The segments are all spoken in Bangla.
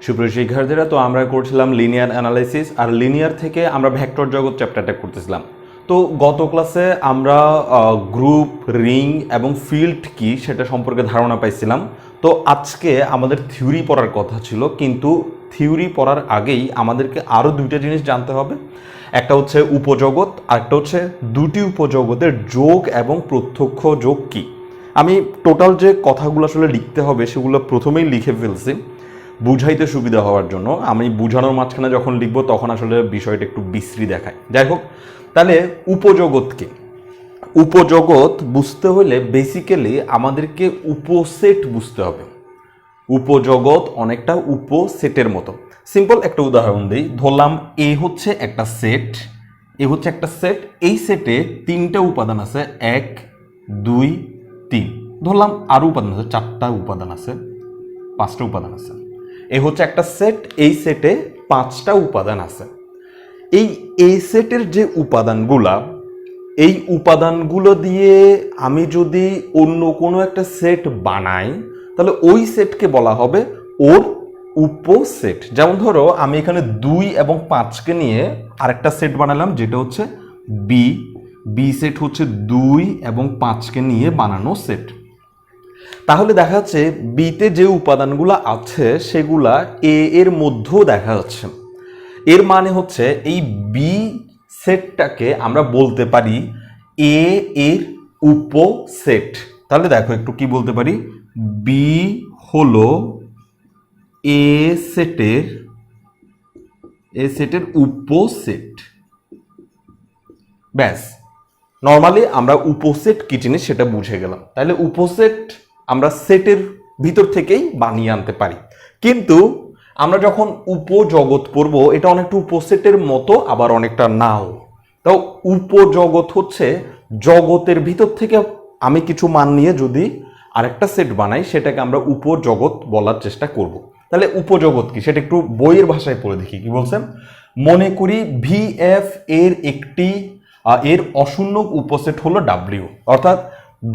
সুপ্রিয় শিক্ষার্থীরা, তো আমরা করছিলাম লিনিয়ার অ্যানালাইসিস, আর লিনিয়ার থেকে আমরা ভেক্টর জগৎ চ্যাপ্টারটা করতেছিলাম। তো গত ক্লাসে আমরা গ্রুপ, রিং এবং ফিল্ড কি সেটা সম্পর্কে ধারণা পাইছিলাম। তো আজকে আমাদের থিওরি পড়ার কথা ছিল, কিন্তু থিওরি পড়ার আগেই আমাদেরকে আরও দুইটা জিনিস জানতে হবে। একটা হচ্ছে উপজগৎ, আর একটা হচ্ছে দুটি উপজগতের যোগ এবং প্রত্যক্ষ যোগ কি। আমি টোটাল যে কথাগুলো আসলে লিখতে হবে সেগুলো প্রথমেই লিখে ফেলছি বুঝাইতে সুবিধা হওয়ার জন্য। আমি বুঝানোর মাঝখানে যখন লিখবো তখন আসলে বিষয়টা একটু বিশ্রী দেখায়। যাই হোক, তাহলে উপজগৎকে উপজগৎ বুঝতে হলে বেসিক্যালি আমাদেরকে উপসেট বুঝতে হবে। উপজগৎ অনেকটা উপসেটের মতো। সিম্পল একটা উদাহরণ দিই, ধরলাম এ হচ্ছে একটা সেট, এ হচ্ছে একটা সেট। এই সেটে তিনটা উপাদান আছে, 1 2 3। ধরলাম আরও উপাদান আছে, 4টা উপাদান আছে, 5টা উপাদান আছে। এ হচ্ছে একটা সেট, এই সেটে 5টা উপাদান আছে। এই সেটের যে উপাদানগুলা, এই উপাদানগুলো দিয়ে আমি যদি অন্য কোনো একটা সেট বানাই তাহলে ওই সেটকে বলা হবে ওর উপসেট। যেমন ধরো আমি এখানে 2 এবং 5কে নিয়ে আরেকটা সেট বানালাম, যেটা হচ্ছে বি সেট হচ্ছে 2 এবং 5কে নিয়ে বানানো সেট। তাহলে দেখা যাচ্ছে বিতে যে উপাদানগুলো আছে সেগুলা এ এর মধ্যেও দেখা যাচ্ছে। এর মানে হচ্ছে এই বি সেটটাকে আমরা বলতে পারি এ এর উপসেট। তাহলে দেখো একটু কি বলতে পারি, বি হলো এ সেটের উপসেট। ব্যাস, নর্মালি আমরা উপসেট কি জিনিস সেটা বুঝে গেলাম। তাহলে উপসেট আমরা সেটের ভিতর থেকেই বানিয়ে আনতে পারি, কিন্তু আমরা যখন উপজগৎ পড়ব এটা অনেকটা উপসেটের মতো, আবার অনেকটা নাও। তো উপজগৎ হচ্ছে জগতের ভিতর থেকে আমি কিছু মান নিয়ে যদি আরেকটা সেট বানাই সেটাকে আমরা উপজগৎ বলার চেষ্টা করব। তাহলে উপজগৎ কি সেটা একটু বইয়ের ভাষায় পড়ে দেখি কি বলছেন। মনে করি ভিএফ এর এর অশূন্য উপসেট হলো ডাব্লিউ, অর্থাৎ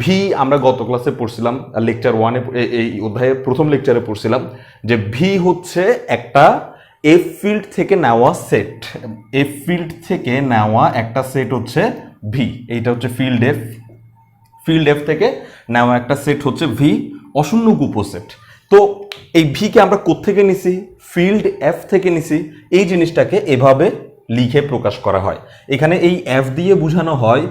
ভি আমরা গত ক্লাসে পড়ছিলাম, লেকচার 1-এ, এই অধ্যায়ের প্রথম লেকচারে পড়ছিলাম যে ভি হচ্ছে একটা এফ ফিল্ড থেকে নেওয়া সেট। এফ ফিল্ড থেকে নেওয়া একটা সেট হচ্ছে ভি, এইটা হচ্ছে ফিল্ড এফ থেকে নেওয়া একটা সেট হচ্ছে ভি, অশূন্য উপসেট। তো এই ভিকে আমরা কোত্থেকে নিছি? ফিল্ড এফ থেকে নিছি। এই জিনিসটাকে এভাবে লিখে প্রকাশ করা হয়। এখানে এই এফ দিয়ে বোঝানো হয়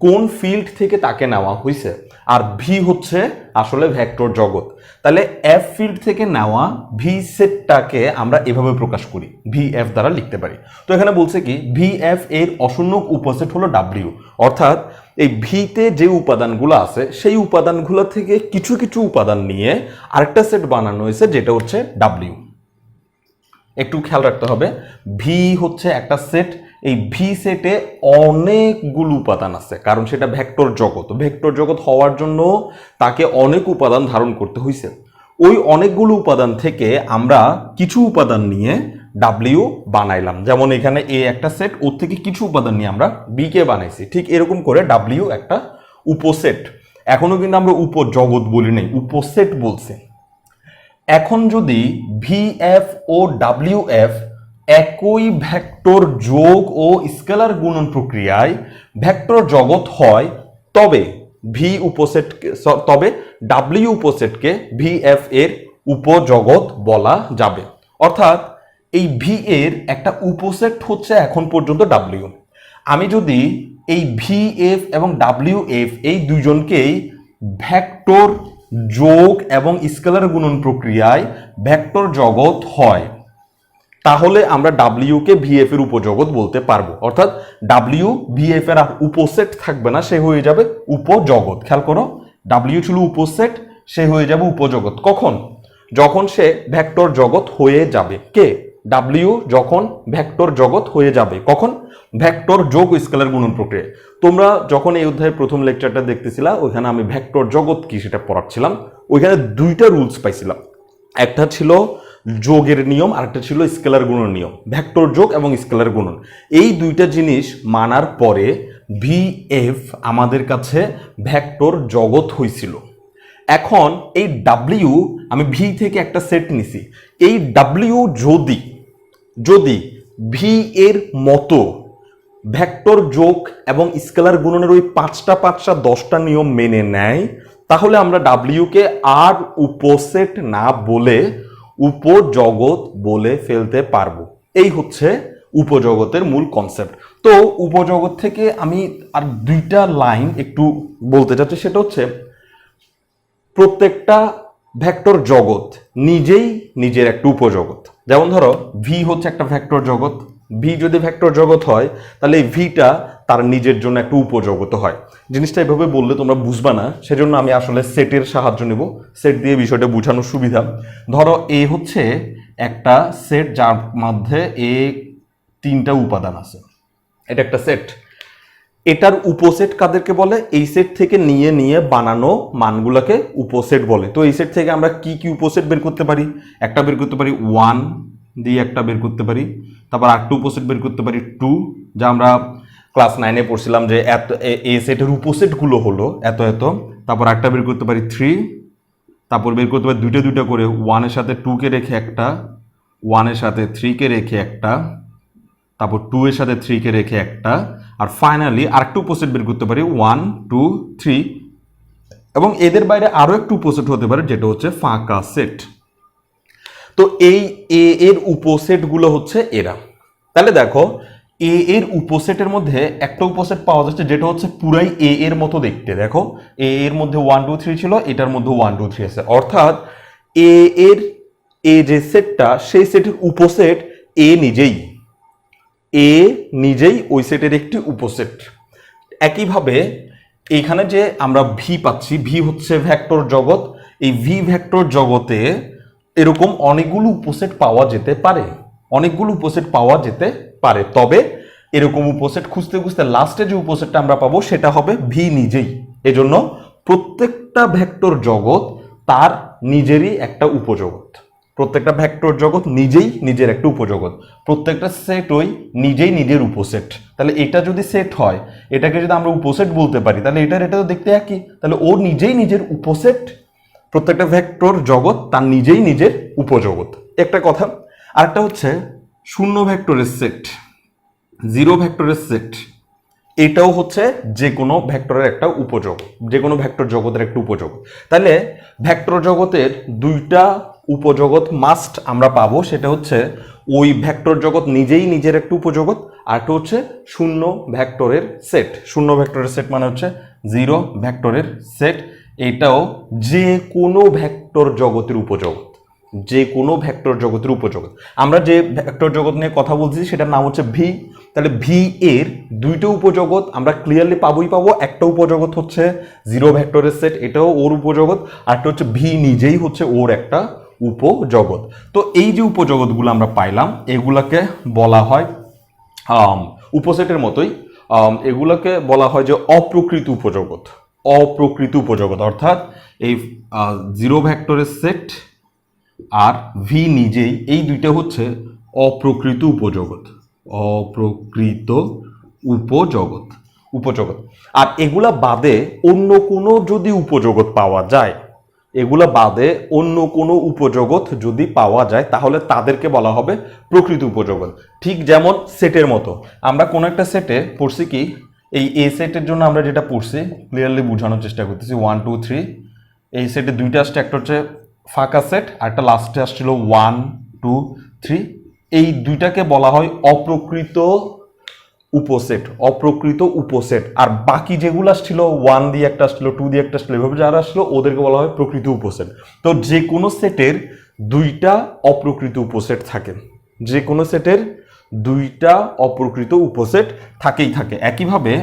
কোন ফিল্ড থেকে তাকে নেওয়া হয়েছে, আর ভি হচ্ছে আসলে ভেক্টর জগৎ। তাহলে এফ ফিল্ড থেকে নেওয়া ভি সেটটাকে আমরা এভাবে প্রকাশ করি, ভি এফ দ্বারা লিখতে পারি। তো এখানে বলছে কি ভি এফ এর অশূন্য উপসেট হলো ডাব্লিউ, অর্থাৎ এই ভিতে যে উপাদানগুলো আছে সেই উপাদানগুলো থেকে কিছু কিছু উপাদান নিয়ে আরেকটা সেট বানানো হয়েছে, যেটা হচ্ছে ডাব্লিউ। একটু খেয়াল রাখতে হবে, ভি হচ্ছে একটা সেট, এই ভি সেটে অনেকগুলো উপাদান আছে, কারণ সেটা ভেক্টর জগৎ। ভেক্টর জগৎ হওয়ার জন্য তাকে অনেক উপাদান ধারণ করতে হয়েছে। ওই অনেকগুলো উপাদান থেকে আমরা কিছু উপাদান নিয়ে ডাব্লিউ বানাইলাম। যেমন এখানে এ একটা সেট, ওর থেকে কিছু উপাদান নিয়ে আমরা বি কে বানাইছি। ঠিক এরকম করে ডাব্লিউ একটা উপসেট। এখনো কিন্তু আমরা উপজগৎ বলি নাই, উপসেট বলছি। এখন যদি ভিএফ ও ডাব্লিউএফ একই ভেক্টর যোগ ও স্কেলার গুণন প্রক্রিয়ায় ভেক্টর জগৎ হয়, তবে ডাব্লিউ উপসেটকে ভিএফ এর উপজগৎ বলা যাবে। অর্থাৎ এই ভি এর একটা উপসেট হচ্ছে এখন পর্যন্ত ডাব্লিউ। আমি যদি এই ভিএফ এবং ডাব্লিউএফ এই দুইজনকেই ভেক্টর যোগ এবং স্কেলার গুণন প্রক্রিয়ায় ভেক্টর জগৎ হয়, তাহলে আমরা ডাব্লিউ কে ভিএফ এর উপজগৎ বলতে পারবো। অর্থাৎ ডাব্লিউ ভিএফ এর উপসেট থাকবে না, সে হয়ে যাবে উপজগৎ। খেয়াল করো, ডাব্লিউ ছিল উপসেট, সে হয়ে যাবে উপজগৎ। কখন? যখন সে ভেক্টর জগৎ হয়ে যাবে। কে? ডাব্লিউ যখন ভেক্টর জগৎ হয়ে যাবে। কখন? ভেক্টর যোগ স্কেলার গুণন প্রক্রিয়া। তোমরা যখন এই অধ্যায়ের প্রথম লেকচারটা দেখতেছিলা, ওইখানে আমি ভেক্টর জগৎ কি সেটা পড়াচ্ছিলাম। ওইখানে দুইটা রুলস পাইছিলাম, একটা ছিল যোগের নিয়ম, আরেকটা ছিল স্কেলার গুণন নিয়ম। ভেক্টর যোগ এবং স্কেলার গুণন, এই দুইটা জিনিস মানার পরে ভিএফ আমাদের কাছে ভেক্টর জগৎ হয়েছিল। এখন এই ডাব্লিউ আমি ভি থেকে একটা সেট নিছি, এই ডাব্লিউ যদি যদি ভি এর মতো ভেক্টর যোগ এবং স্কেলার গুণনের ওই 5টা 10টা নিয়ম মেনে নেয়, তাহলে আমরা ডাব্লিউকে আর উপসেট না বলে উপজগৎ বলে ফেলতে পারবো। এই হচ্ছে উপজগতের মূল কনসেপ্ট। তো উপজগৎ থেকে আমি আর 2টা লাইন একটু বলতে চাচ্ছি, সেটা হচ্ছে প্রত্যেকটা ভেক্টর জগৎ নিজেই নিজের একটা উপজগৎ। যেমন ধরো ভি হচ্ছে একটা ভেক্টর জগৎ, ভি যদি ভেক্টর জগৎ হয় তাহলে এই ভিটা তার নিজের জন্য একটা উপজগৎ হয়। জিনিসটা এভাবে বললে তোমরা বুঝবা না, সেজন্য আমি আসলে সেটের সাহায্য নেব, সেট দিয়ে বিষয়টা বোঝানোর সুবিধা। ধরো এ হচ্ছে একটা সেট যার মধ্যে এ 3টা উপাদান আছে, এটা একটা সেট। এটার উপসেট কাদেরকে বলে? এই সেট থেকে নিয়ে নিয়ে বানানো মানগুলোকে উপসেট বলে। তো এই সেট থেকে আমরা কি কি উপসেট বের করতে পারি? একটা বের করতে পারি 1 দিয়ে, একটা বের করতে পারি, তারপর আরেকটা উপসেট বের করতে পারি 2, যা আমরা ক্লাস 9-এ পড়ছিলাম যে এত এই সেটের উপসেটগুলো হলো এত এত। তারপর একটা বের করতে পারি 3, তারপর বের করতে পারি 2টা করে, 1-এর সাথে 2কে রেখে একটা, 1-এর সাথে 3কে রেখে একটা, তারপর 2-এর সাথে 3কে রেখে একটা, আর ফাইনালি আরেকটা উপসেট বের করতে পারি 1 2 3। এবং এদের বাইরে আরো একটু উপসেট হতে পারে, যেটা হচ্ছে ফাঁকা সেট। তো এই এ এর উপসেট গুলো হচ্ছে এরা। তাহলে দেখো এ এর উপসেটের মধ্যে একটা উপসেট পাওয়া যাচ্ছে যেটা হচ্ছে পুরাই এ এর মতো দেখতে। দেখো এ এর মধ্যে 1 2 3 ছিল, এটার মধ্যে 1 2 3 আছে, অর্থাৎ এ এর যে সেটটা সেই সেটের উপসেট এ নিজেই ওই সেটের একটি উপসেট। একইভাবে এইখানে যে আমরা ভি পাচ্ছি, ভি হচ্ছে ভেক্টর জগৎ। এই ভি ভেক্টর জগতে এরকম অনেকগুলো উপসেট পাওয়া যেতে পারে, তবে এরকম উপসেট খুঁজতে খুঁজতে লাস্টে যে উপসেটটা আমরা পাবো সেটা হবে ভি নিজেই। এজন্য প্রত্যেকটা ভেক্টর জগৎ তার নিজেরই একটা উপজগৎ, প্রত্যেকটা ভেক্টর জগৎ নিজেই নিজের একটা উপজগৎ, প্রত্যেকটা সেটই নিজেই নিজের উপসেট। তাহলে এটা যদি সেট হয়, এটাকে যদি আমরা উপসেট বলতে পারি, তাহলে এটা তো দেখতে একই, তাহলে ও নিজেই নিজের উপসেট। প্রত্যেকটা ভেক্টর জগৎ তার নিজেই নিজের উপজগৎ, একটা কথা। আরেকটা হচ্ছে শূন্য ভেক্টরের সেট, 0 ভেক্টরের সেট, এটাও হচ্ছে যে কোনো ভেক্টরের একটা উপজগৎ, যে কোনো ভেক্টর জগতের একটা উপজগৎ। তাহলে ভেক্টর জগতের 2টা উপজগৎ মাস্ট আমরা পাবো, সেটা হচ্ছে ওই ভেক্টর জগৎ নিজেই নিজের একটা উপজগৎ, আর একটা হচ্ছে শূন্য ভেক্টরের সেট। শূন্য ভেক্টরের সেট মানে হচ্ছে 0 ভেক্টরের সেট, এটাও যে কোনো ভেক্টর জগতের উপজগৎ, যে কোনো ভেক্টর জগতের উপজগৎ। আমরা যে ভেক্টর জগৎ নিয়ে কথা বলছি সেটার নাম হচ্ছে ভি। তাহলে ভি এর 2টা উপজগৎ আমরা ক্লিয়ারলি পাবো। একটা উপজগৎ হচ্ছে 0 ভেক্টরের সেট, এটাও ওর উপজগৎ, আর একটা হচ্ছে ভি নিজেই হচ্ছে ওর একটা উপজগৎ। তো এই যে উপজগৎগুলো আমরা পাইলাম, এগুলাকে বলা হয় উপসেটের মতোই, এগুলোকে বলা হয় যে অপ্রকৃত উপজগৎ। অর্থাৎ এই 0 ভেক্টরের সেট আর ভি নিজেই, এই 2টা হচ্ছে অপ্রকৃত উপজগৎ। আর এগুলা বাদে অন্য কোনো যদি উপজগৎ পাওয়া যায়, তাহলে তাদেরকে বলা হবে প্রকৃত উপজগৎ। ঠিক যেমন সেটের মতো, আমরা কোনো একটা সেটে পড়ছি কি, এই এ সেটের জন্য আমরা যেটা পড়ছি ক্লিয়ারলি বোঝানোর চেষ্টা করতেছি, 1 2 3, এই সেটে 2টা আসছে, একটা হচ্ছে ফাঁকা সেট আর একটা লাস্টে আসছিল 1 2 3। এই 2টাকে বলা হয় অপ্রকৃত উপসেট। আর বাকি যেগুলো আসছিল 1 দিয়ে একটা আসছিল, 2 দিয়ে একটা আসছিল, এভাবে যারা আসলো ওদেরকে বলা হয় প্রকৃত উপসেট। তো যে কোনো সেটের 2টা অপ্রকৃত উপসেট থাকে, যে কোনো সেটের 2টা অপ্রকৃত উপসেট থাকে। একইভাবে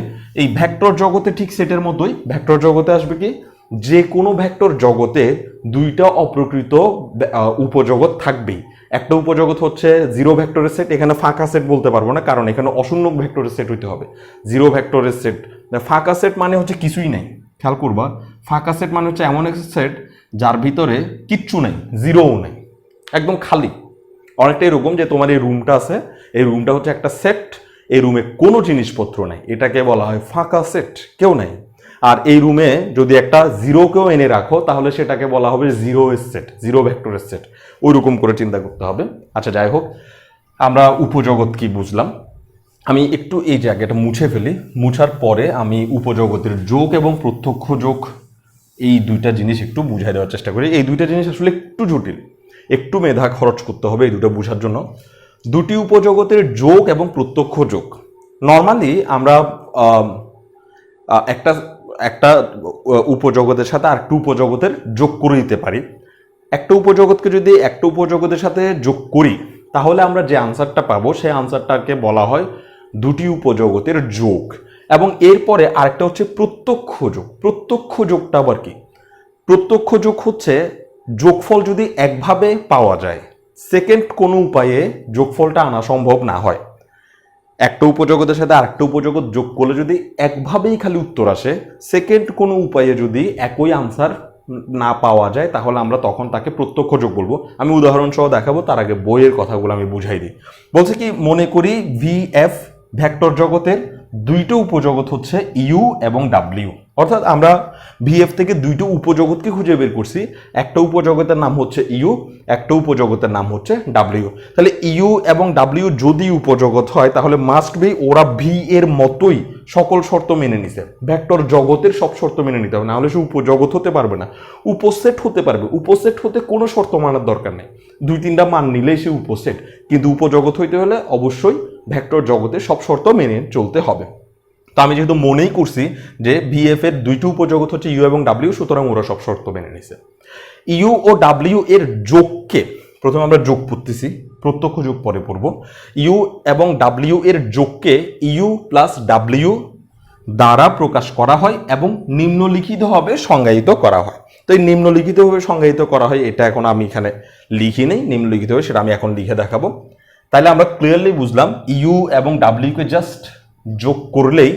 এই ভেক্টর জগতে ঠিক সেটের মতোই ভেক্টর জগতে আসবে কি, যে কোনো ভেক্টর জগতে 2টা অপ্রকৃত উপজগৎ থাকবেই। একটা উপজগৎ হচ্ছে 0 ভেক্টরের সেট, এখানে ফাঁকা সেট বলতে পারবো না কারণ এখানে অশূন্য ভেক্টরের সেট হইতে হবে। 0 ভেক্টরের সেট, ফাঁকা সেট মানে হচ্ছে কিছুই নাই, খেয়াল করবা, ফাঁকা সেট মানে হচ্ছে এমন একটা সেট যার ভিতরে কিচ্ছু নাই, জিরোও নাই, একদম খালি। অনেকটা এরকম যে তোমার এই রুমটা আছে, এই রুমটা হচ্ছে একটা সেট, এই রুমে কোনো জিনিসপত্র নাই, এটাকে বলা হয় ফাঁকা সেট, কেউ নাই। আর এই রুমে যদি একটা জিরোকেও এনে রাখো তাহলে সেটাকে বলা হবে জিরো সেট, জিরো ভেক্টরের সেট। ওইরকম করে চিন্তা করতে হবে। আচ্ছা যাই হোক, আমরা উপজগৎ কি বুঝলাম। আমি একটু এই জায়গাটা মুছে ফেলি, মুছার পরে আমি উপজগতের যোগ এবং প্রত্যক্ষ যোগ এই দুইটা জিনিস একটু বুঝাই দেওয়ার চেষ্টা করি। এই দুইটা জিনিস আসলে একটু জটিল, একটু মেধা খরচ করতে হবে এই দুটো বোঝার জন্য। দুটি উপজগতের যোগ এবং প্রত্যক্ষ যোগ নর্মালি আমরা একটা একটা উপজগতের সাথে আরেকটা উপজগতের যোগ করে দিতে পারি। একটা উপজগৎকে যদি একটা উপজগতের সাথে যোগ করি তাহলে আমরা যে আনসারটা পাবো সেই আনসারটাকে বলা হয় দুটি উপজগতের যোগ। এবং এরপরে আরেকটা হচ্ছে প্রত্যক্ষ যোগ। প্রত্যক্ষ যোগটা আবার কি? প্রত্যক্ষ যোগ হচ্ছে যোগফল যদি একভাবে পাওয়া যায়, সেকেন্ড কোনো উপায়ে যোগফলটা আনা সম্ভব না হয়। একটা উপজগতের সাথে আরেকটা উপজগৎ যোগ করলে যদি একভাবেই খালি উত্তর আসে, সেকেন্ড কোনো উপায়ে যদি একই আনসার না পাওয়া যায় তাহলে আমরা তখন তাকে প্রত্যক্ষ যোগ বলবো। আমি উদাহরণ সহ দেখাবো, তার আগে বইয়ের কথাগুলো আমি বুঝাই দিই। বলছে কি, মনে করি VF ভেক্টর জগতের দুইটা উপজগৎ হচ্ছে ইউ এবং ডাব্লিউ। অর্থাৎ আমরা VF থেকে দুইটা উপজগৎকে খুঁজে বের করছি। একটা উপজগতের নাম হচ্ছে ইউ, একটা উপজগতের নাম হচ্ছে ডাব্লিউ। তাহলে ইউ এবং ডাব্লিউ যদি উপজগৎ হয় তাহলে মাস্ট বি ওরা ভি এর মতোই সকল শর্ত মেনে নিছে। ভেক্টর জগতের সব শর্ত মেনে নিতে হবে, নাহলে সে উপজগৎ হতে পারবে না। উপসেট হতে পারবে, উপসেট হতে কোনো শর্ত মানার দরকার নেই, দুই তিনটা মান নিলেই সে উপসেট। কিন্তু উপজগৎ হইতে হলে অবশ্যই ভেক্টর জগতের সব শর্ত মেনে চলতে হবে। তো আমি যেহেতু মনেই করছি যে VF এর দুইটি উপজগৎ হচ্ছে ইউ এবং ডাব্লিউ, সুতরাং ওরা সব শর্ত মেনে নিছে। ইউ ও ডাব্লিউ এর যোগকে প্রথমে আমরা যোগ পড়তেছি, প্রত্যক্ষ যোগ পরে পড়ব। ইউ এবং ডাব্লিউ এর যোগকে ইউ প্লাস ডাব্লিউ দ্বারা প্রকাশ করা হয় এবং নিম্নলিখিতভাবে সংজ্ঞায়িত করা হয়। তো এই নিম্নলিখিতভাবে সংজ্ঞায়িত করা হয়, এটা এখন আমি এখানে লিখি নেই, নিম্নলিখিতভাবে সেটা আমি এখন লিখে দেখাবো। তাহলে আমরা ক্লিয়ারলি বুঝলাম ইউ এবং ডাব্লিউকে জাস্ট যোগ করলেই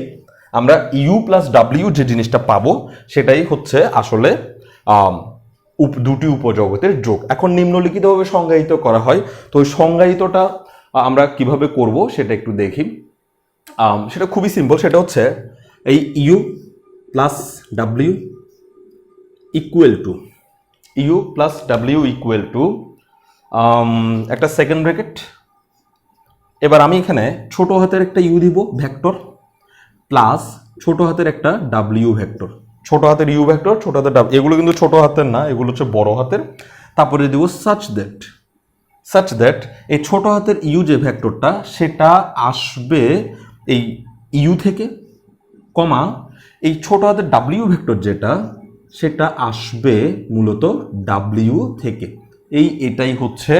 আমরা ইউ প্লাস ডাব্লিউ যে জিনিসটা পাবো সেটাই হচ্ছে আসলে দুটি উপজগতের যোগ। এখন নিম্নলিখিতভাবে সংজ্ঞায়িত করা হয়, তো ওই সংজ্ঞায়িতটা আমরা কিভাবে করব সেটা একটু দেখি। সেটা খুবই সিম্পল, সেটা হচ্ছে এই U plus W equal to you plus W equal to একটা সেকেন্ড ব্র্যাকেট। এবার আমি এখানে ছোট হাতের একটা ইউ দিব ভেক্টর, প্লাস ছোট হাতের একটা ডাব্লিউ ভেক্টর। ছোট হাতের ইউ ভেক্টর, ছোট হাতের ডাব্লিউ, এগুলো কিন্তু ছোট হাতের না, এগুলো হচ্ছে বড় হাতের। তারপরে দিব সাচ দ্যাট এই ছোট হাতের ইউ যে ভেক্টরটা সেটা আসবে এই ইউ থেকে, কমা এই ছোট হাতের ডাব্লিউ ভেক্টর যেটা সেটা আসবে মূলত ডাব্লিউ থেকে। এটাই হচ্ছে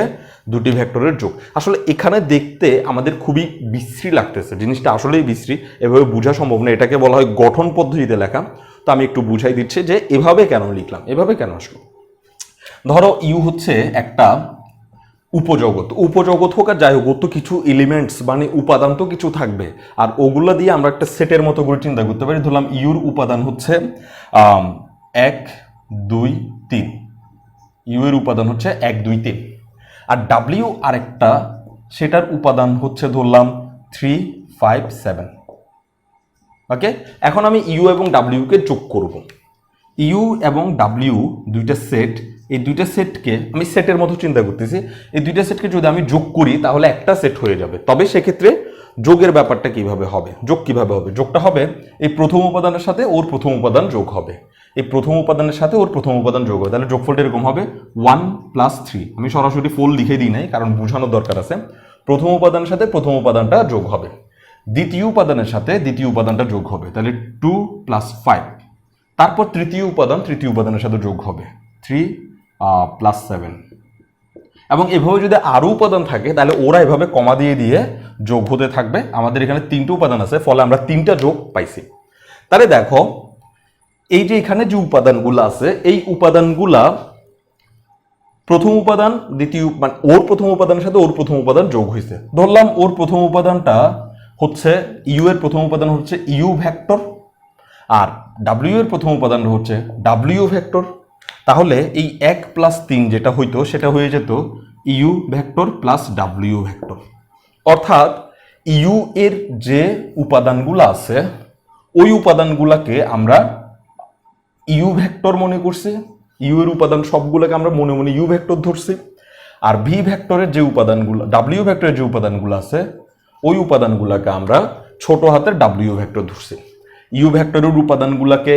দুটি ভেক্টরের যোগ। আসলে এখানে দেখতে আমাদের খুবই বিশ্রী লাগতেছে, জিনিসটা আসলেই বিশ্রী, এভাবে বোঝা সম্ভব না। এটাকে বলা হয় গঠন পদ্ধতিতে লেখা। তো আমি একটু বুঝাই দিচ্ছি যে এভাবে কেন লিখলাম, এভাবে কেন আসলো। ধরো ইউ হচ্ছে একটা উপজগৎ, উপজগৎ হোক আর যাই হোক, ওর তো কিছু এলিমেন্টস মানে উপাদান তো কিছু থাকবে, আর ওগুলো দিয়ে আমরা একটা সেটের মতো করে চিন্তা করতে পারি। ধরলাম ইউর উপাদান হচ্ছে 1 2 3, ইউ এর উপাদান হচ্ছে 1 2 3, আর ডাব্লিউ আরেকটা, সেটার উপাদান হচ্ছে ধরলাম 3 5 7। ওকে, এখন আমি ইউ এবং ডাব্লিউকে যোগ করব। ইউ এবং ডাব্লিউ দুইটা সেট, এই দুইটা সেটকে আমি সেটের মতো চিন্তা করতেছি। এই দুইটা সেটকে যদি আমি যোগ করি তাহলে একটা সেট হয়ে যাবে। তবে সেক্ষেত্রে যোগের ব্যাপারটা কিভাবে হবে, যোগ কিভাবে হবে? যোগটা হবে এই প্রথম উপাদানের সাথে ওর প্রথম উপাদান যোগ হবে, এই প্রথম উপাদানের সাথে ওর প্রথম উপাদান যোগ হবে। তাহলে যোগফলটা এরকম হবে 1 + 3। আমি সরাসরি ফল লিখে দিই নাই, কারণ বোঝানোর দরকার আছে। প্রথম উপাদানের সাথে প্রথম উপাদানটা যোগ হবে, দ্বিতীয় উপাদানের সাথে দ্বিতীয় উপাদানটা যোগ হবে, তাহলে 2 + 5। তারপর তৃতীয় উপাদানের সাথে যোগ হবে 3 + 7। এবং এভাবে যদি আরও উপাদান থাকে তাহলে ওরা এভাবে কমা দিয়ে দিয়ে যোগ হতে থাকবে। আমাদের এখানে 3টে উপাদান আছে, ফলে আমরা 3টা যোগ পাইছি। তাহলে দেখো এই যে এখানে যে উপাদানগুলো আছে, এই উপাদানগুলা প্রথম উপাদান দ্বিতীয়, মানে ওর প্রথম উপাদানের সাথে ওর প্রথম উপাদান যোগ হয়েছে। ধরলাম ওর প্রথম উপাদানটা হচ্ছে ইউ এর প্রথম উপাদান হচ্ছে ইউ ভেক্টর, আর ডাব্লিউ এর প্রথম উপাদান হচ্ছে ডাব্লিউ ভেক্টর। তাহলে এই 1 + 3 যেটা হইতো সেটা হয়ে যেত ইউ ভেক্টর প্লাস ডাব্লিউ ভেক্টর। অর্থাৎ ইউ এর যে উপাদানগুলো আছে ওই উপাদানগুলোকে আমরা ইউ ভেক্টর মনে করছি, ইউ এর উপাদান সবগুলোকে আমরা মনে মনে ইউ ভেক্টর ধরছি, আর ভি ভেক্টরের যে উপাদানগুলো, ডাব্লিউ ভেক্টরের যে উপাদানগুলো আছে ওই উপাদানগুলোকে আমরা ছোট হাতের ডাব্লিউ ভেক্টর ধরছি। ইউ ভেক্টরের উপাদানগুলোকে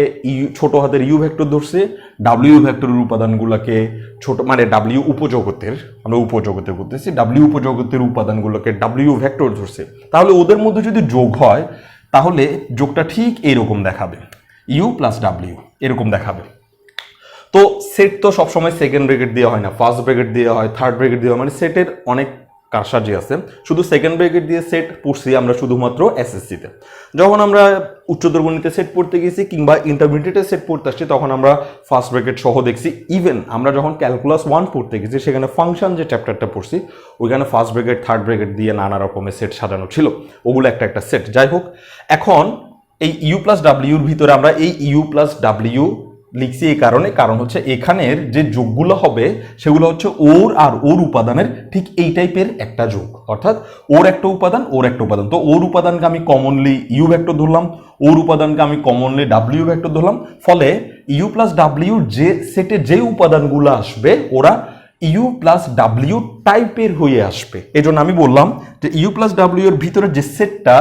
ছোট হাতের ইউ ভেক্টর ধরছি, ডাব্লিউ ভেক্টরের উপাদানগুলোকে ছোট মানে ডাব্লিউ উপজগতের, আমরা উপজগতে করতেছি, ডাব্লিউ উপজগতের উপাদানগুলোকে ডাব্লিউ ভেক্টর ধরছি। তাহলে ওদের মধ্যে যদি যোগ হয় তাহলে যোগটা ঠিক এরকম দেখাবে, ইউ প্লাস ডাব্লিউ এরকম দেখাবে। তো সেট তো সবসময় সেকেন্ড ব্র্যাকেট দিয়ে হয় না, ফার্স্ট ব্র্যাকেট দিয়ে হয়, থার্ড ব্র্যাকেট দিয়ে হয়, মানে সেটের অনেক কারসাজি আছে। শুধু সেকেন্ড ব্র্যাকেট দিয়ে সেট পড়ছি আমরা শুধুমাত্র এসএসসিতে। যখন আমরা উচ্চতর গণিতে সেট পড়তে গেছি কিংবা ইন্টারমিডিয়েটে সেট পড়তে আসছি তখন আমরা ফার্স্ট ব্র্যাকেট সহ দেখছি। ইভেন আমরা যখন ক্যালকুলাস 1 পড়তে গেছি সেখানে ফাংশন যে চ্যাপ্টারটা পড়ছি ওইখানে ফার্স্ট ব্র্যাকেট থার্ড ব্র্যাকেট দিয়ে নানা রকমের সেট সাজানো ছিল, ওগুলো একটা একটা সেট। যাই হোক, এখন এই ইউ প্লাস ডাব্লিউর ভিতরে আমরা এই ইউ প্লাস ডাব্লিউ লিখছি এই কারণ হচ্ছে এখানের যে যোগগুলো হবে সেগুলো হচ্ছে ওর আর ওর উপাদানের ঠিক এই টাইপের একটা যোগ, অর্থাৎ ওর একটা উপাদান ওর একটা উপাদান। তো ওর উপাদানকে আমি কমনলি ইউ ভেক্টর ধরলাম, ওর উপাদানকে আমি কমনলি ডাব্লিউ ভেক্টর ধরলাম, ফলে ইউ প্লাস ডাব্লিউর যে সেটে যে উপাদানগুলো আসবে ওরা ইউ প্লাস ডাব্লিউ টাইপের হয়ে আসবে। এই জন্য আমি বললাম যে ইউ প্লাস ডাব্লিউ এর ভিতরে যে সেটটা,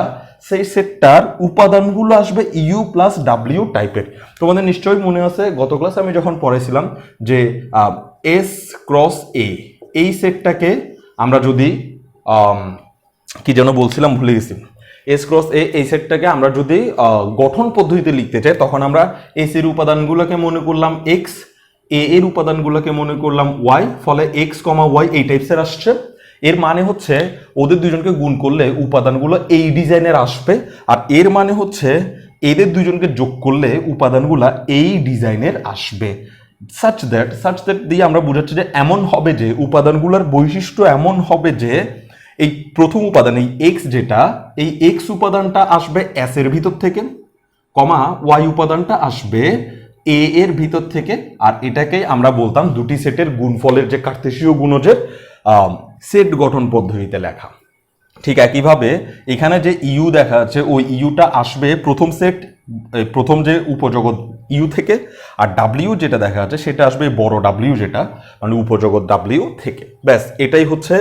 সেই সেটটার উপাদানগুলো আসবে ইউ প্লাস ডাব্লিউ টাইপের। তোমাদের নিশ্চয়ই মনে আছে গত ক্লাসে আমি যখন পড়েছিলাম যে এস ক্রস এ, এই সেটটাকে আমরা যদি কি যেন বলছিলাম ভুলে গেছি, এস ক্রস এ এই সেটটাকে আমরা যদি গঠন পদ্ধতিতে লিখতে চাই তখন আমরা এস এর উপাদানগুলোকে মনে করলাম এক্স, এ এর উপাদানগুলোকে মনে করলাম ওয়াই, ফলে এক্স কমা ওয়াই এই টাইপসের আসছে। এর মানে হচ্ছে ওদের দুজনকে গুণ করলে উপাদানগুলো এই ডিজাইনের আসবে, আর এর মানে হচ্ছে এদের দুজনকে যোগ করলে উপাদানগুলো এই ডিজাইনের আসবে। সাচ দ্যাট দিয়ে আমরা বোঝাচ্ছি যে এমন হবে যে উপাদানগুলোর বৈশিষ্ট্য এমন হবে যে এই প্রথম উপাদান এই এক্স, যেটা এই এক্স উপাদানটা আসবে এস এর ভিতর থেকে, কমা ওয়াই উপাদানটা আসবে এ এর ভিতর থেকে, আর এটাকেই আমরা বলতাম দুটি সেটের গুণফলের যে কার্তেশীয় গুণজের সেট গঠন পদ্ধতিতে লেখা। ঠিক একইভাবে এখানে যে ইউ দেখা যাচ্ছে ওই ইউটা আসবে প্রথম সেট, প্রথম যে উপজগৎ ইউ থেকে, আর ডাব্লিউ যেটা দেখা যাচ্ছে সেটা আসবে বড় ডাব্লিউ, যেটা মানে উপজগৎ ডাব্লিউ থেকে। ব্যাস, এটাই হচ্ছে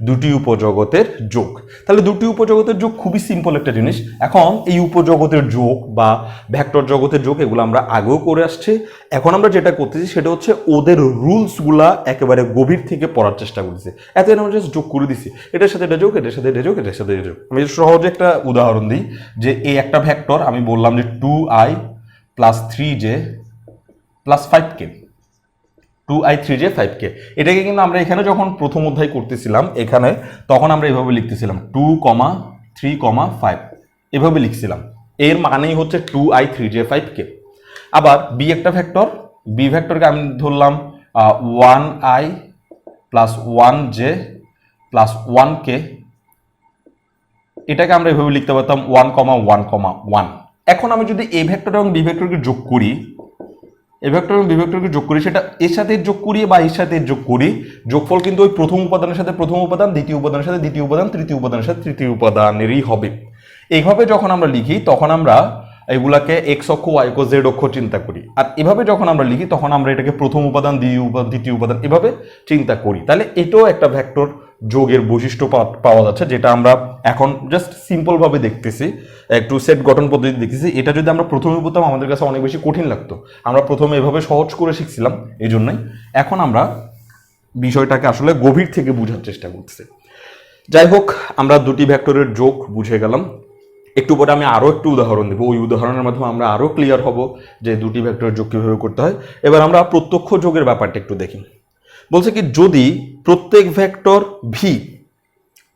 দুটি উপজগতের যোগ। তাহলে দুটি উপজগতের যোগ খুবই সিম্পল একটা জিনিস। এখন এই উপজগতের যোগ বা ভেক্টর জগতের যোগ এগুলো আমরা আগেও করে আসছি। এখন আমরা যেটা করতেছি সেটা হচ্ছে ওদের রুলসগুলা একেবারে গভীর থেকে পড়ার চেষ্টা করতেছি। এত আমরা জাস্ট যোগ করে দিছি, এটার সাথে এটা যোগ, এটার সাথে এটা যোগ, এটার সাথে এটা যোগ। আমি সহজে একটা উদাহরণ দিই যে এই একটা ভেক্টর আমি বললাম যে 2i plus 3j plus 5k, 2i 3j 5k। এটাকে কিন্তু আমরা এখানে যখন প্রথম অধ্যায় করতেছিলাম এখানে তখন আমরা এভাবে লিখতেছিলাম 2, 3, 5 এভাবে লিখছিলাম। এর মানেই হচ্ছে 2i 3j 5k। আবার বি একটা ভেক্টর, বি ভেক্টরকে আমি ধরলাম 1i plus 1j plus 1k। এটাকে আমরা এভাবে লিখতে পারতাম 1, 1, 1। এখন আমি যদি এ ভেক্টর এবং বি ভেক্টরকে যোগ করি, এ ভেক্টর এবং বি ভেক্টরকে যোগ করি, সেটা এর সাথে যোগ করি বা এর সাথে যোগ করি, যোগফল কিন্তু ওই প্রথম উপাদানের সাথে প্রথম উপাদান, দ্বিতীয় উপাদানের সাথে দ্বিতীয় উপাদান, তৃতীয় উপাদানের সাথে তৃতীয় উপাদানেরই হবে। এইভাবে যখন আমরা লিখি তখন আমরা এগুলাকে এক্স অক্ষ, ওয়াই অক্ষ, জেড অক্ষ চিন্তা করি। আর এভাবে যখন আমরা লিখি তখন আমরা এটাকে প্রথম উপাদান, দ্বিতীয় উপাদান এভাবে চিন্তা করি। তাহলে এটাও একটা ভেক্টর যোগের বৈশিষ্ট্য পাওয়া যাচ্ছে, যেটা আমরা এখন জাস্ট সিম্পল ভাবে দেখতেছি, একটু সেট গঠন পদ্ধতি দেখতেছি। এটা যদি আমরা প্রথমে বলতাম আমাদের কাছে অনেক বেশি কঠিন লাগতো। আমরা প্রথমে এভাবে সহজ করে শিখছিলাম, এই জন্যই এখন আমরা বিষয়টাকে আসলে গভীর থেকে বোঝার চেষ্টা করতেছি। যাই হোক, আমরা দুটি ভেক্টরের যোগ বুঝে গেলাম। একটু পরে আমি আরও একটু উদাহরণ দেবো, ওই উদাহরণের মাধ্যমে আমরা আরও ক্লিয়ার হব যে দুটি ভেক্টরের যোগ কীভাবে করতে হয়। এবার আমরা প্রত্যক্ষ যোগের ব্যাপারটা একটু দেখি। বলছে কি, যদি প্রত্যেক ভেক্টর ভি,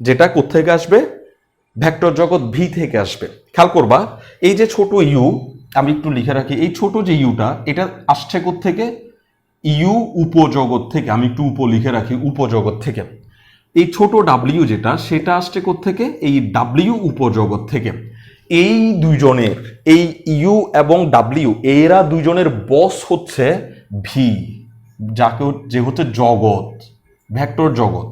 যেটা কোত্থেকে আসবে, ভেক্টর জগৎ ভি থেকে আসবে। খেয়াল করবা এই যে ছোট ইউ, আমি একটু লিখে রাখি, এই ছোট যে ইউটা এটা আসছে কোত্থেকে, ইউ উপজগৎ থেকে। আমি একটু লিখে রাখি, উপজগৎ থেকে। এই ছোট ডাব্লিউ যেটা, সেটা আসছে কোত্থেকে, এই ডাব্লিউ উপজগৎ থেকে। এই দুইজনের, এই ইউ এবং ডাব্লিউ, এরা দুইজনের বস হচ্ছে ভি, যাকে যে হচ্ছে জগৎ, ভেক্টর জগৎ।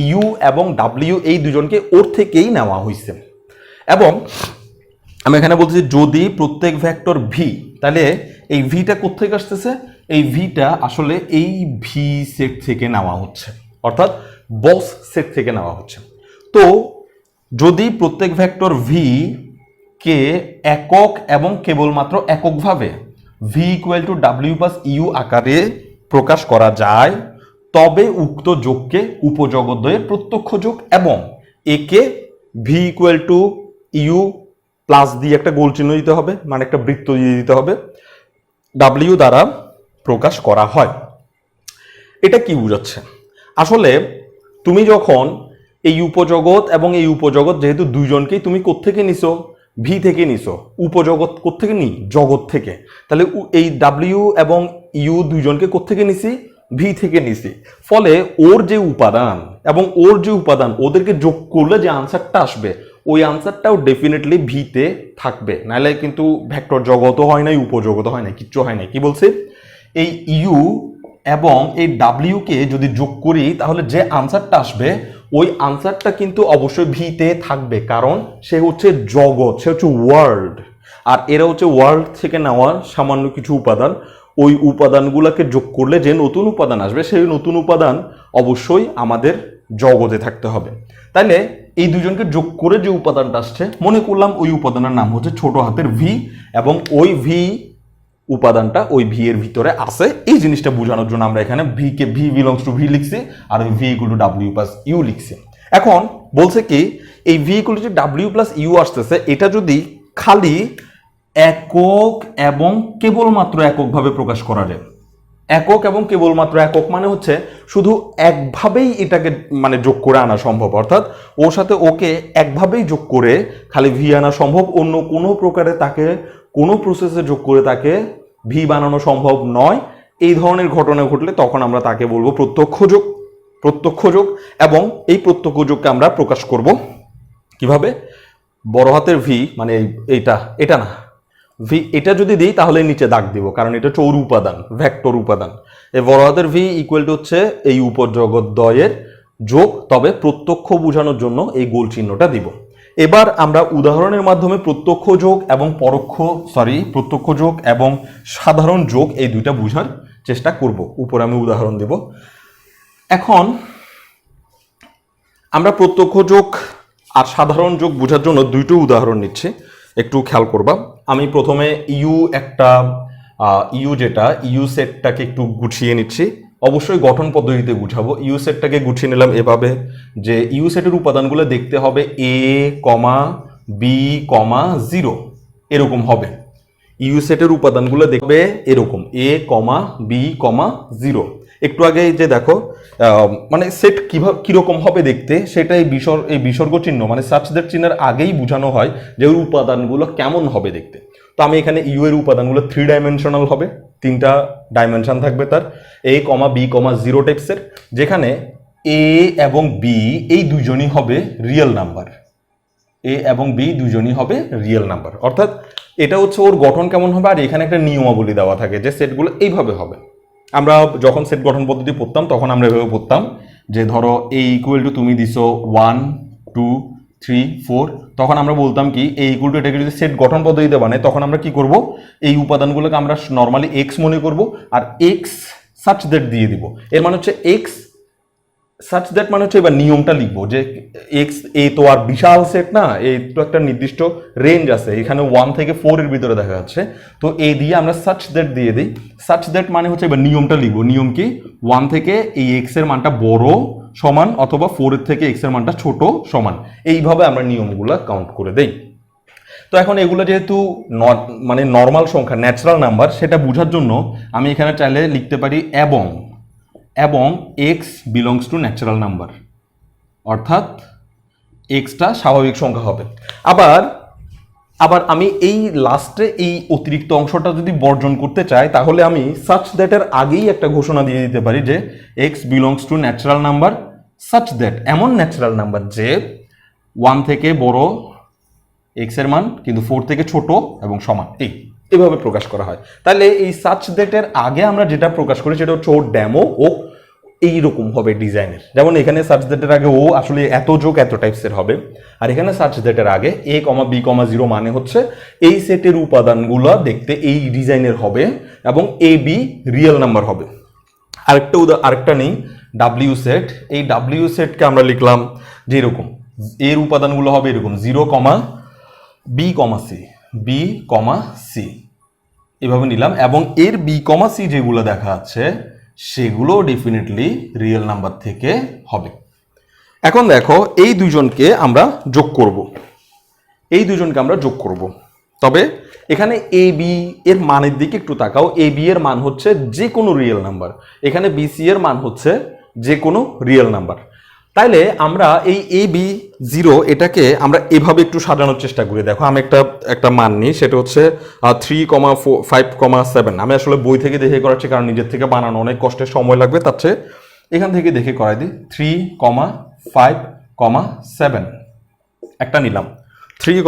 ইউ এবং ডাব্লিউ এই দুজনকে ওর থেকেই নেওয়া হয়েছে। এবং আমি এখানে বলছি যদি প্রত্যেক ভেক্টর ভি, তাহলে এই ভিটা কোত্থেকে আসতেছে? এই ভিটা আসলে এই ভি সেট থেকে নেওয়া হচ্ছে, অর্থাৎ বক্স সেট থেকে নেওয়া হচ্ছে। তো যদি প্রত্যেক ভেক্টর ভি কে একক এবং কেবলমাত্র এককভাবে ভি ইকুয়াল টু ডাব্লিউ প্লাস ইউ আকারে প্রকাশ করা যায়, তবে উক্ত যোগকে উপজগদ্বয়ের প্রত্যক্ষ যোগ এবং একে v equal to you plus দিয়ে একটা গোল চিহ্ন দিতে হবে, মানে একটা বৃত্ত দিয়ে দিতে হবে, ডাব্লিউ দ্বারা প্রকাশ করা হয়। এটা কি বোঝাচ্ছে? আসলে তুমি যখন এই উপজগৎ এবং এই উপজগৎ, যেহেতু দুইজনকেই তুমি কোত্থেকে নিছো? ভি থেকে নিছো। উপজগৎ কোত্থেকে নি? জগৎ থেকে। তাহলে এই ডাব্লিউ এবং ইউ দুইজনকে কোত্থেকে নিছি? ভি থেকে নিছি। ফলে ওর যে উপাদান এবং ওর যে উপাদান, ওদেরকে যোগ করলে যে আনসারটা আসবে, ওই আনসারটাও ডেফিনেটলি ভিতে থাকবে। নাহলে কিন্তু ভেক্টর জগতও হয় নাই, উপজগতও হয় নাই, কিচ্ছু হয় নাই। কি বলছে? এই ইউ এবং এই ডাব্লিউকে যদি যোগ করি, তাহলে যে আনসারটা আসবে, ওই আনসারটা কিন্তু অবশ্যই ভিতে থাকবে, কারণ সে হচ্ছে জগৎ, সে হচ্ছে ওয়ার্ল্ড। আর এরা হচ্ছে ওয়ার্ল্ড থেকে নেওয়ার সামান্য কিছু উপাদান। ওই উপাদানগুলোকে যোগ করলে যে নতুন উপাদান আসবে, সেই নতুন উপাদান অবশ্যই আমাদের জগতে থাকতে হবে। তাইলে এই দুজনকে যোগ করে যে উপাদানটা আসছে, মনে করলাম ওই উপাদানের নাম হচ্ছে ছোট হাতের ভি, এবং ওই ভি উপাদানটা ওই ভি এর ভিতরে আছে। এই জিনিসটা বোঝানোর জন্য আমরা এখানে ভি কে ভি বিলংস টু ভি লিখছি, আর ওই ভি ইকুয়াল টু ডাব্লিউ প্লাস ইউ লিখছি। এখন বলছে কি, এই ভি ইকুয়াল টু ডাব্লিউ প্লাস ইউ আসতেছে, এটা যদি খালি একক এবং কেবলমাত্র এককভাবে প্রকাশ করা যায়। একক এবং কেবলমাত্র একক মানে হচ্ছে শুধু একভাবেই এটাকে মানে যোগ করে আনা সম্ভব, অর্থাৎ ওর সাথে ওকে একভাবেই যোগ করে খালি ভি আনা সম্ভব, অন্য কোনো প্রকারে তাকে কোনো প্রসেসে যোগ করে তাকে ভি বানানো সম্ভব নয়। এই ধরনের ঘটনা ঘটলে তখন আমরা তাকে বলবো প্রত্যক্ষ যোগ। প্রত্যক্ষ যোগ, এবং এই প্রত্যক্ষ যোগকে আমরা প্রকাশ করব কিভাবে? বড় হাতের ভি, মানে এটা না, ভি এটা যদি দিই তাহলে নিচে দাগ দিব, কারণ এটা হচ্ছে ওর উপাদান, ভেক্টর উপাদান। এই বড় হাতের ভি ইকুয়াল টু হচ্ছে এই উপজগদ্বয়ের যোগ, তবে প্রত্যক্ষ বোঝানোর জন্য এই গোল চিহ্নটা দিব। এবার আমরা উদাহরণের মাধ্যমে প্রত্যক্ষ যোগ এবং প্রত্যক্ষ যোগ এবং সাধারণ যোগ এই দুইটা বোঝার চেষ্টা করব। উপরে আমি উদাহরণ দেব। এখন আমরা প্রত্যক্ষ যোগ আর সাধারণ যোগ বোঝার জন্য দুইটো উদাহরণ নিচ্ছি, একটু খেয়াল করবা। আমি প্রথমে ইউ সেটটাকে একটু গুছিয়ে নিচ্ছি। অবশ্যই গঠন পদ্ধতিতে গুছাবো। ইউ সেটটাকে গুছিয়ে নিলাম এভাবে যে ইউ সেটের উপাদানগুলো দেখতে হবে এ কমা বি কমা 0 এরকম হবে। ইউ সেটের উপাদানগুলো দেখবে এরকম এ কমা বি কমা 0। একটু আগে যে দেখো মানে সেট কিরকম হবে দেখতে, সেটা এই বিসর্গ চিহ্ন মানে সাবজেক্ট চিহ্নের আগেই বোঝানো হয় যে ওর উপাদানগুলো কেমন হবে দেখতে। তো আমি এখানে ইউ এর উপাদানগুলো 3 ডাইমেনশনাল হবে, 3টা ডাইমেনশন থাকবে তার, এ কমা বি কমা 0 টাইপসের, যেখানে এ এবং বি এই দুজনই হবে রিয়েল নাম্বার। এ এবং বি দুজনই হবে রিয়েল নাম্বার, অর্থাৎ এটা হচ্ছে ওর গঠন কেমন হবে। আর এখানে একটা নিয়মাবলী দেওয়া থাকে যে সেটগুলো এইভাবে হবে। আমরা যখন সেট গঠন পদ্ধতি পড়তাম তখন আমরা এভাবে পড়তাম যে ধরো এ ইকুয়াল টু তুমি দিছো 1 2 3 4, তখন আমরা বলতাম কি এ ইকুয়াল টু এটাকে যদি সেট গঠন পদ্ধতিতে বানাই, তখন আমরা কি করব, এই উপাদানগুলোকে আমরা নর্মালি এক্স মনে করব, আর এক্স সাচ দ্যাট দিয়ে দিব। এর মানে হচ্ছে এক্স সাচ দ্যাট মানে হচ্ছে এবার নিয়মটা লিখবো যে এক্স, এ তো আর বিশাল সেট না, এই তো একটা নির্দিষ্ট রেঞ্জ আছে, এখানে 1 থেকে 4 এর ভিতরে দেখা যাচ্ছে। তো এ দিয়ে আমরা সাচ দ্যাট দিয়ে দিই। সাচ দ্যাট মানে হচ্ছে এবার নিয়মটা লিখবো। নিয়ম কি? 1 থেকে এই এক্স এর মানটা বড় সমান, অথবা 4 এর থেকে এক্স এর মানটা ছোট সমান। এইভাবে আমরা নিয়মগুলো কাউন্ট করে দেই। তো এখন এগুলো যেহেতু মানে নর্মাল সংখ্যা, ন্যাচারাল নাম্বার, সেটা বোঝার জন্য আমি এখানে চাইলে লিখতে পারি এবং x belongs to natural number, অর্থাৎ এক্সটা স্বাভাবিক সংখ্যা হবে। আবার আমি এই লাস্টে এই অতিরিক্ত অংশটা যদি বর্জন করতে চাই, তাহলে আমি সাচ দ্যাটের আগেই একটা ঘোষণা দিয়ে দিতে পারি যে x belongs to natural number such that, এমন ন্যাচারাল নাম্বার যে 1 থেকে বড় এক্স এর মান কিন্তু 4 থেকে ছোট এবং সমান, এভাবে প্রকাশ করা হয়। তাহলে এই সাচ দ্যাটের আগে আমরা যেটা প্রকাশ করি সেটা হচ্ছে ওর ডেমো ও এইরকম হবে ডিজাইনের। যেমন এখানে সার্চ দ্যাটের আগে ও আসলে এত যোগ এত টাইপসের হবে, আর এখানে সার্চ দ্যাটের আগে a, b, 0 মানে হচ্ছে এই সেটের উপাদানগুলো দেখতে এই ডিজাইনের হবে এবং a b রিয়েল নাম্বার হবে। আরেকটা নেই ডাব্লিউ সেট। এই ডাব্লিউ সেটকে আমরা লিখলাম যে এরকম, এর উপাদানগুলো হবে এরকম 0, b, c এভাবে নিলাম, এবং এর b, c যেগুলো দেখা যাচ্ছে সেগুলো ডেফিনেটলি রিয়েল নাম্বার থেকে হবে। এখন দেখো এই দুজনকে আমরা যোগ করব, তবে এখানে এ বি এর মানের দিকে একটু তাকাও। এ বি এর মান হচ্ছে যে কোনো রিয়েল নাম্বার, এখানে বি সি এর মান হচ্ছে যে কোনো রিয়েল নাম্বার। তাইলে আমরা এই এ বি 0 এটাকে আমরা এভাবে একটু সাজানোর চেষ্টা করি। দেখো আমি একটা মান নিই, সেটা হচ্ছে 3, 5, 7। আমি আসলে বই থেকে দেখে করাচ্ছি, কারণ নিজের থেকে বানানো অনেক কষ্টের, সময় লাগবে, তার চেয়ে এখান থেকে দেখে করাই দিই। 3, 5, 7 একটা নিলাম, 3,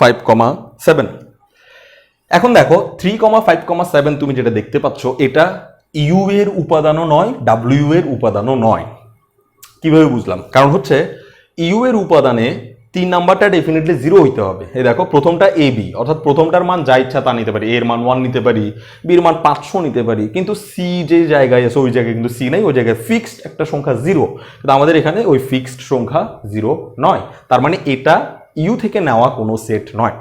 5, 7। এখন দেখো 3, 5, 7 তুমি যেটা দেখতে পাচ্ছ এটা ইউ এর উপাদানও নয়, ডাব্লিউ এর উপাদানও নয়। কিভাবে বুঝলাম? কারণ হচ্ছে ইউ এর উপাদানে 3 নাম্বারটা ডেফিনেটলি 0 হইতে হবে। এই দেখো প্রথমটা এ বি, অর্থাৎ প্রথমটার মান যা ইচ্ছা তা নিতে পারি, এর মান 1 নিতে পারি, বি এর মান 500 নিতে পারি, কিন্তু সি যে জায়গায় আছে ওই জায়গায় কিন্তু সি নাই, ওই জায়গায় ফিক্সড একটা সংখ্যা 0। কিন্তু আমাদের এখানে ওই ফিক্সড সংখ্যা 0 নয়, তার মানে এটা ইউ থেকে নেওয়া কোনো সেট নয়।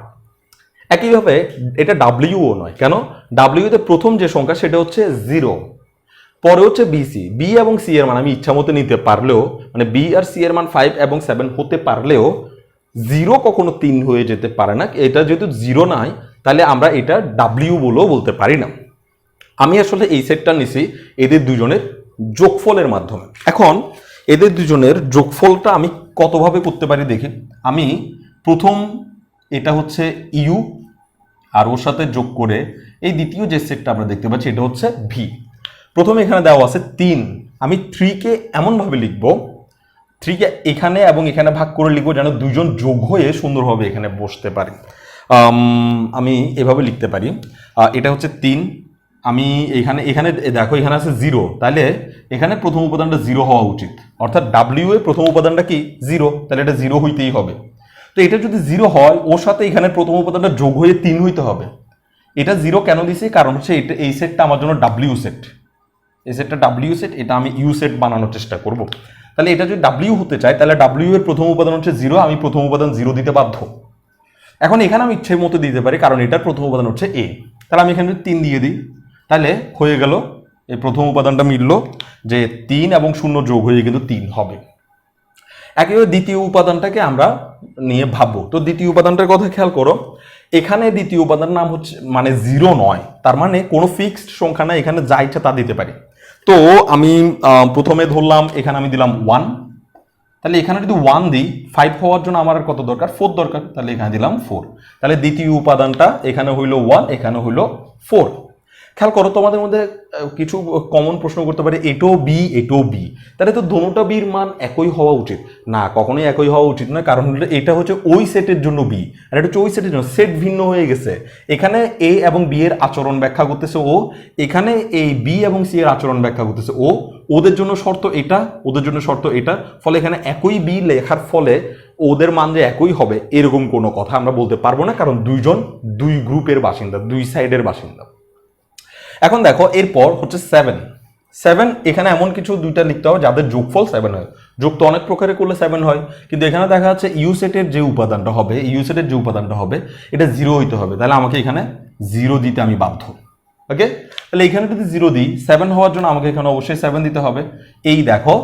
একইভাবে এটা ডাব্লিউও নয়। কেন? ডাব্লিউতে প্রথম যে সংখ্যা সেটা হচ্ছে 0, পরে হচ্ছে বিসি, বি এবং সি এর মান আমি ইচ্ছা মতো নিতে পারলেও, মানে বি আর সি এর মান 5 এবং 7 হতে পারলেও 0 কখনো 3 হয়ে যেতে পারে না। এটা যেহেতু 0 নাই, তাহলে আমরা এটা ডাব্লিউ বলেও বলতে পারি না। আমি আসলে এই সেটটা নিছি এদের দুজনের যোগফলের মাধ্যমে। এখন এদের দুজনের যোগফলটা আমি কতভাবে করতে পারি দেখি। আমি প্রথম এটা হচ্ছে ইউ, আর ওর সাথে যোগ করে এই দ্বিতীয় যে সেটটা আমরা দেখতে পাচ্ছি এটা হচ্ছে ভি। প্রথমে এখানে দেওয়া আছে 3, আমি 3 কে এমনভাবে লিখব, 3 কে এখানে এবং এখানে ভাগ করে লিখবো যেন দুজন যোগ হয়ে সুন্দরভাবে এখানে বসতে পারে। আমি এভাবে লিখতে পারি, এটা হচ্ছে 3, আমি এখানে দেখো এখানে আছে 0, তাহলে এখানে প্রথম উপাদানটা 0 হওয়া উচিত, অর্থাৎ ডাব্লিউ এর প্রথম উপাদানটা কি 0, তাহলে এটা 0 হইতেই হবে। তো এটা যদি 0 হয়, ওর সাথে এখানে প্রথম উপাদানটা যোগ হয়ে 3 হইতে হবে। এটা 0 কেন দিছি? কারণ হচ্ছে এই সেটটা আমার জন্য ডাব্লিউ সেট, এই সেটটা ডাব্লিউ সেট, এটা আমি ইউ সেট বানানোর চেষ্টা করব। তাহলে এটা যদি ডাব্লিউ হতে চায়, তাহলে ডাব্লিউ এর প্রথম উপাদান হচ্ছে 0, আমি প্রথম উপাদান 0 দিতে বাধ্য। এখন এখানে আমি ইচ্ছে মতো দিতে পারি, কারণ এটার প্রথম উপাদান হচ্ছে এ, তাহলে আমি এখানে 3 দিয়ে দিই, তাহলে হয়ে গেল এই প্রথম উপাদানটা মিলল যে 3 এবং 0 যোগ হয়ে কিন্তু 3 হবে। একইভাবে দ্বিতীয় উপাদানটাকে আমরা নিয়ে ভাববো। তো দ্বিতীয় উপাদানটার কথা খেয়াল করো, এখানে দ্বিতীয় উপাদানের নাম হচ্ছে মানে 0 নয়, তার মানে কোনো ফিক্সড সংখ্যা না, এখানে যা ইচ্ছা তা দিতে পারি। তো আমি প্রথমে ধরলাম এখানে আমি দিলাম 1, তাহলে এখানে যদি 1 দিই, 5 হওয়ার জন্য আমার কত দরকার? 4 দরকার, তাহলে এখানে দিলাম 4। তাহলে দ্বিতীয় উপাদানটা এখানে হইল 1, এখানে হইল 4। খেয়াল করো, তোমাদের মধ্যে কিছু কমন প্রশ্ন করতে পারে, এটাও বি এটাও বি, তাহলে তো দোনোটা বির মান একই হওয়া উচিত না। কখনোই একই হওয়া উচিত নয়, কারণ এটা হচ্ছে ওই সেটের জন্য বি, আর এটা হচ্ছে ওই সেটের জন্য, সেট ভিন্ন হয়ে গেছে। এখানে এ এবং বি এর আচরণ ব্যাখ্যা করতেছে ও, এখানে এই বি এবং সি এর আচরণ ব্যাখ্যা করতেছে ও। ওদের জন্য শর্ত এটা, ওদের জন্য শর্ত এটা, ফলে এখানে একই বি লেখার ফলে ওদের মান যে একই হবে এরকম কোনো কথা আমরা বলতে পারবো না, কারণ দুইজন দুই গ্রুপের বাসিন্দা, দুই সাইডের বাসিন্দা। এখন দেখো এরপর হচ্ছে 7। এখানে এমন কিছু দুইটা লিখতে হবে যাদের যোগফল 7 হয়। যোগ তো অনেক প্রকারে করলে 7 হয়, কিন্তু এখানে দেখা যাচ্ছে ইউ সেটের যে উপাদানটা হবে এটা 0 হইতে হবে, তাহলে আমাকে এখানে 0 দিতে আমি বাধ্য। ওকে, তাহলে এখানে যদি 0 দিই, 7 হওয়ার জন্য আমাকে এখানে অবশ্যই 7 দিতে হবে। এই দেখো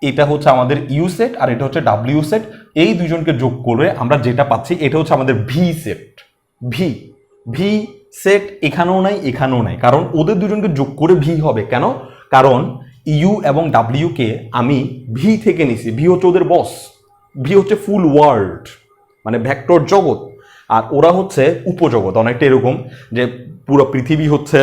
এটা হচ্ছে আমাদের ইউ সেট আর এটা হচ্ছে ডাব্লিউ সেট, এই দুজনকে যোগ করে আমরা যেটা পাচ্ছি এটা হচ্ছে আমাদের ভি সেট। ভি সেট এখানেও নাই এখানেও নাই, কারণ ওদের দুজনকে যোগ করে ভি হবে। কেন? কারণ ইউ এবং ডাব্লিউ কে আমি ভি থেকে নিছি, ভি হচ্ছে ওদের বস, ভি হচ্ছে ফুল ওয়ার্ল্ড মানে ভেক্টর জগৎ, আর ওরা হচ্ছে উপজগৎ। অনেকটা এরকম যে পুরো পৃথিবী হচ্ছে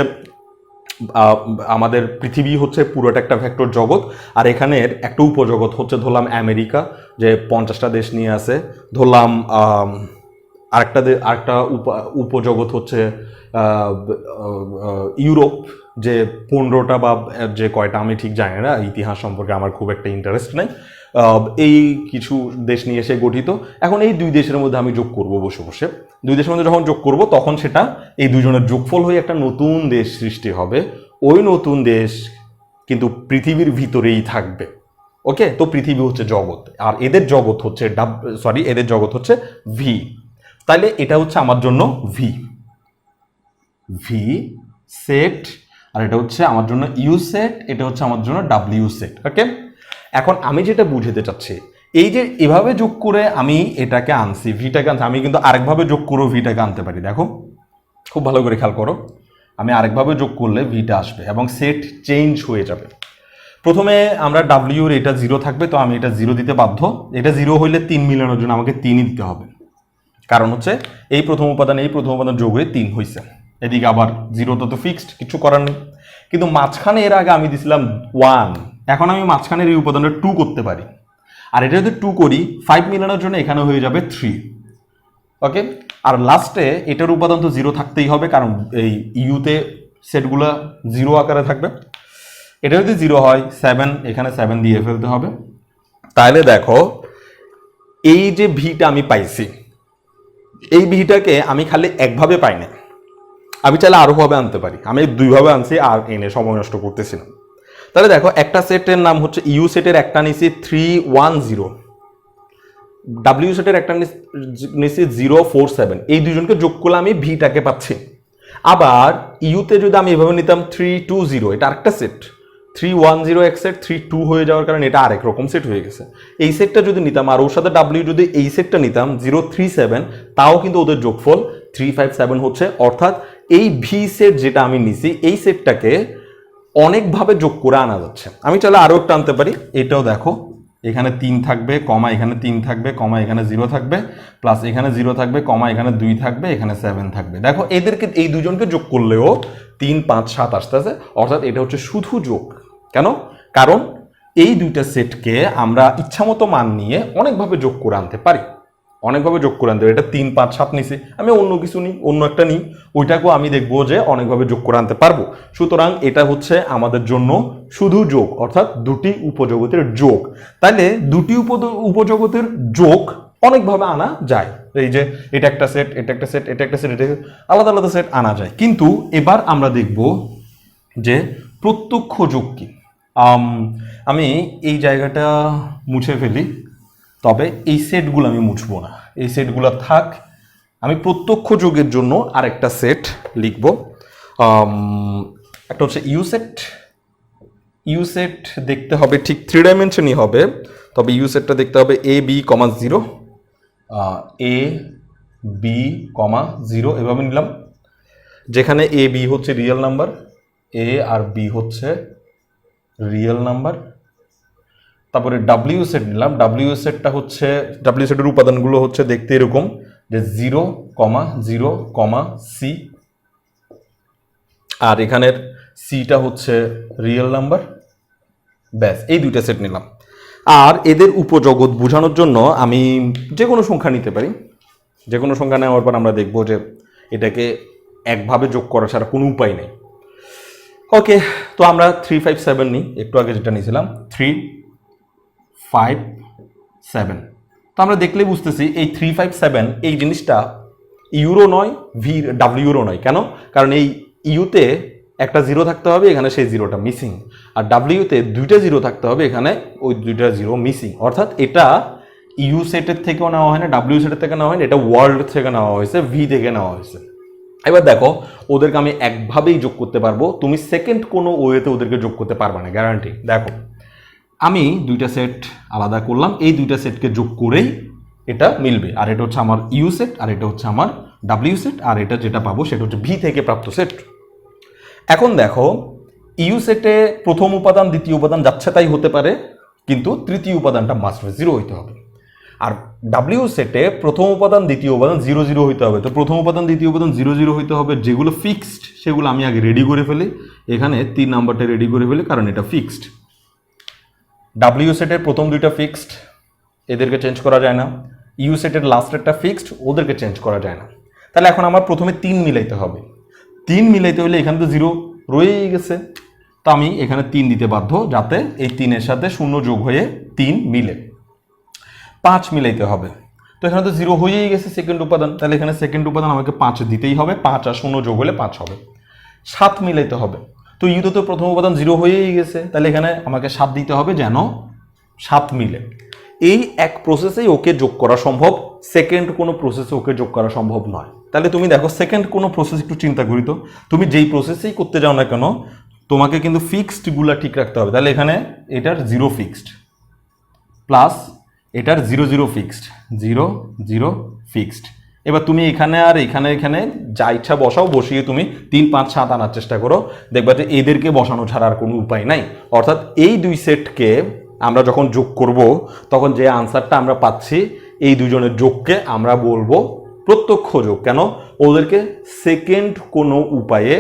আমাদের পৃথিবী হচ্ছে পুরোটা একটা ভেক্টর জগৎ, আর এখানের একটা উপজগৎ হচ্ছে ধরলাম আমেরিকা, যে 50টা দেশ নিয়ে আছে, ধরলাম আরেকটা উপজগৎ হচ্ছে ইউরোপ, যে 15টা বা যে কয়টা আমি ঠিক জানি না, ইতিহাস সম্পর্কে আমার খুব একটা ইন্টারেস্ট নাই। এই কিছু দেশ নিয়ে এসে গঠিত। এখন এই দুই দেশের মধ্যে আমি যোগ করব বসে বসে, দুই দেশের মধ্যে যখন যোগ করব তখন সেটা এই দুজনের যোগফল হয়ে একটা নতুন দেশ সৃষ্টি হবে। ওই নতুন দেশ কিন্তু পৃথিবীর ভিতরেই থাকবে। ওকে, তো পৃথিবী হচ্ছে জগৎ, আর এদের জগৎ হচ্ছে এদের জগৎ হচ্ছে ভি। তাইলে এটা হচ্ছে আমার জন্য ভি সেট, আর এটা হচ্ছে আমার জন্য ইউ সেট, এটা হচ্ছে আমার জন্য ডাব্লিউ সেট। ওকে, এখন আমি যেটা বুঝাতে চাচ্ছি, এই যে এভাবে যোগ করে আমি এটাকে আনছি, ভিটাকে আনছি, আমি কিন্তু আরেকভাবে যোগ করে ভিটাকে আনতে পারি। দেখো খুব ভালো করে খেয়াল করো, আমি আরেকভাবে যোগ করলে ভিটা আসবে এবং সেট চেঞ্জ হয়ে যাবে। প্রথমে আমরা ডাব্লিউর এটা 0 থাকবে, তো আমি এটা 0 দিতে বাধ্য। এটা 0 হইলে 3 মিলানোর জন্য আমাকে 3ই দিতে হবে, কারণ হচ্ছে এই প্রথম উপাদান যোগ হয়ে 3 হয়েছে। এদিকে আবার 0 তো ফিক্সড, কিছু করার নেই। কিন্তু মাঝখানে এর আগে আমি দিছিলাম 1, এখন আমি মাঝখানের এই উপাদানটা 2 করতে পারি, আর এটা যদি 2 করি 5 মিলানোর জন্য এখানে হয়ে যাবে 3। ওকে, আর লাস্টে এটার উপাদান তো 0 থাকতেই হবে, কারণ এই ইউতে সেটগুলো 0 আকারে থাকবে। এটা যদি 0 হয় 7, এখানে 7 দিয়ে ফেলতে হবে। তাহলে দেখো এই যে ভিটা আমি পাইছি, এই ভিটাকে আমি খালি একভাবে পাই না, আমি চাইলে আরো ভাবে আনতে পারি। আমি দুইভাবে আনছি আর এনে সময় নষ্ট করতেছি না। তাহলে দেখো একটা সেটের নাম হচ্ছে ইউ সেটের একটা নিছি 310, ডাব্লিউ সেটের একটা নিছি 047, এই দুজনকে যোগ করলে আমি ভিটাকে পাচ্ছি। আবার ইউতে যদি আমি এভাবে নিতাম 320, এটা আরেকটা সেট, 310 এক সেট, 32 হয়ে যাওয়ার কারণে এটা আরেক রকম সেট হয়ে গেছে। এই সেটটা যদি নিতাম আর ওর সাথে ডাব্লিউ যদি এই সেটটা নিতাম 037, তাও কিন্তু ওদের যোগফল 357 হচ্ছে। অর্থাৎ এই ভি সেট যেটা আমি নিছি, এই সেটটাকে অনেকভাবে যোগ করে আনা যাচ্ছে। আমি চাইলে আরও একটা আনতে পারি। এটাও দেখো, এখানে 3 থাকবে, কমা এখানে 3 থাকবে, কমা এখানে 0 থাকবে, প্লাস এখানে 0 থাকবে, কমা এখানে 2 থাকবে, এখানে 7 থাকবে। দেখো এদেরকে এই দুজনকে যোগ করলেও 3, 5, 7 আসতেছে। অর্থাৎ এটা হচ্ছে শুধু যোগ। কেন? কারণ এই দুইটা সেটকে আমরা ইচ্ছামতো মান নিয়ে অনেকভাবে যোগ করে আনতে পারি, অনেকভাবে যোগ করে আনতে পারি। এটা 3, 5, 7 নিছি, আমি অন্য কিছু নিই, অন্য একটা নিই, ওইটাকেও আমি দেখবো যে অনেকভাবে যোগ করে আনতে পারবো। সুতরাং এটা হচ্ছে আমাদের জন্য শুধু যোগ, অর্থাৎ দুটি উপজগতের যোগ। তাইলে দুটি উপজগতের যোগ অনেকভাবে আনা যায়। এই যে এটা একটা সেট, এটা একটা সেট, এটা একটা সেট, এটা আলাদা আলাদা সেট আনা যায়। কিন্তু এবার আমরা দেখব যে প্রত্যক্ষ যোগ কি। আমি এই জায়গাটা মুছে ফেলি, তবে এই সেটগুলো আমি মুছবো না, এই সেটগুলো থাক। আমি প্রত্যক্ষ যোগের জন্য আরেকটা সেট লিখব। একটা হচ্ছে ইউ সেট। ইউ সেট দেখতে হবে ঠিক 3 ডাইমেনশনই হবে, তবে ইউ সেটটা দেখতে হবে A B comma 0, A B comma 0 এভাবে নিলাম, যেখানে এ বি হচ্ছে রিয়েল নাম্বার, এ আর বি হচ্ছে রিয়েল নাম্বার। তারপরে ডাব্লিউ সেট নিলাম, ডাব্লিউ সেটটা হচ্ছে, ডাব্লিউ সেটের উপাদানগুলো হচ্ছে দেখতে এরকম, যে 0, 0, সি, আর এখানের সিটা হচ্ছে রিয়েল নাম্বার। ব্যাস, এই দুইটা সেট নিলাম। আর এদের উপজগৎ বোঝানোর জন্য আমি যে কোনো সংখ্যা নিতে পারি। যে কোনো সংখ্যা নেওয়ার পর আমরা দেখব যে এটাকে একভাবে যোগ করা ছাড়া কোনো উপায় নেই। ওকে, তো আমরা 357 নিই, একটু আগে যেটা নিয়েছিলাম 357। তো আমরা দেখলেই বুঝতেছি এই 357 এই জিনিসটা ইউরো নয়, ডাব্লিউরও নয়। কেন? কারণ এই ইউতে একটা 0 থাকতে হবে, এখানে সেই 0টা মিসিং, আর ডাব্লিউতে 2টা 0 থাকতে হবে, এখানে ওই 2টা 0 মিসিং। অর্থাৎ এটা ইউ সেটের থেকেও নেওয়া হয় না, ডাব্লিউ সেটের থেকে নেওয়া হয় না, এটা ওয়ার্ল্ড থেকে নেওয়া হয়েছে, ভি থেকে নেওয়া হয়েছে। এবার দেখো ওদেরকে আমি একভাবেই যোগ করতে পারবো, তুমি সেকেন্ড কোনো ওয়েতে ওদেরকে যোগ করতে পারবে না, গ্যারান্টি। দেখো আমি দুইটা সেট আলাদা করলাম, এই দুইটা সেটকে যোগ করেই এটা মিলবে। আর এটা হচ্ছে আমার ইউ সেট, আর এটা হচ্ছে আমার ডাব্লিউ সেট, আর এটা যেটা পাবো সেটা হচ্ছে ভি থেকে প্রাপ্ত সেট। এখন দেখো ইউ সেটে প্রথম উপাদান দ্বিতীয় উপাদান যাচ্ছে তাই হতে পারে, কিন্তু তৃতীয় উপাদানটা মাস্ট 0 হইতে হবে। আর ডাব্লিউ সেটে প্রথম উপাদান দ্বিতীয় উপাদান 0, 0 হইতে হবে। তো প্রথম উপাদান দ্বিতীয় উপাদান 0, 0 হইতে হবে। যেগুলো ফিক্সড সেগুলো আমি আগে রেডি করে ফেলি, এখানে 3 নাম্বারটা রেডি করে ফেলি, কারণ এটা ফিক্সড। ডাব্লিউ সেটের প্রথম দুইটা ফিক্সড, এদেরকে চেঞ্জ করা যায় না। ইউ সেটের লাস্টেরটা ফিক্সড, ওদেরকে চেঞ্জ করা যায় না। তাহলে এখন আমার প্রথমে 3 মিলাইতে হবে। 3 মিলাইতে হলে এখানে তো 0 রয়েই গেছে, তো আমি এখানে 3 দিতে বাধ্য, যাতে এই 3-এর সাথে 0 যোগ হয়ে 3 মিলে। 5 মিলাইতে হবে, তো এখানে তো 0 হয়েই গেছে সেকেন্ড উপাদান, তাহলে এখানে সেকেন্ড উপাদান আমাকে 5 দিতেই হবে, 5 আর 0 যোগ হলে 5 হবে। 7 মিলাইতে হবে, তো ইউতে তো প্রথম উপাদান 0 হয়েই গেছে, তাহলে এখানে আমাকে 7 দিতে হবে যেন 7 মিলে। এই এক প্রসেসেই ওকে যোগ করা সম্ভব, সেকেন্ড কোনো প্রসেসে ওকে যোগ করা সম্ভব নয়। তাহলে তুমি দেখো সেকেন্ড কোনো প্রসেস একটু চিন্তা করি তো, তুমি যেই প্রসেসেই করতে যাও না কেন তোমাকে কিন্তু ফিক্সডগুলা ঠিক রাখতে হবে। তাহলে এখানে এটার 0 ফিক্সড প্লাস এটার 0 0 ফিক্সড, 0 0 ফিক্সড। এবার তুমি এখানে আর এখানে এখানে যা ইচ্ছা বসাও, বসিয়ে তুমি 3 5 7 আনার চেষ্টা করো, দেখবা যে এদেরকে বসানো ছাড়া আর কোনো উপায় নাই। অর্থাৎ এই দুই সেটকে আমরা যখন যোগ করব তখন যে আনসারটা আমরা পাচ্ছি এই দুজনের যোগকে আমরা বলবো প্রত্যক্ষ যোগ। কেন? ওদেরকে সেকেন্ড কোনো উপায়ে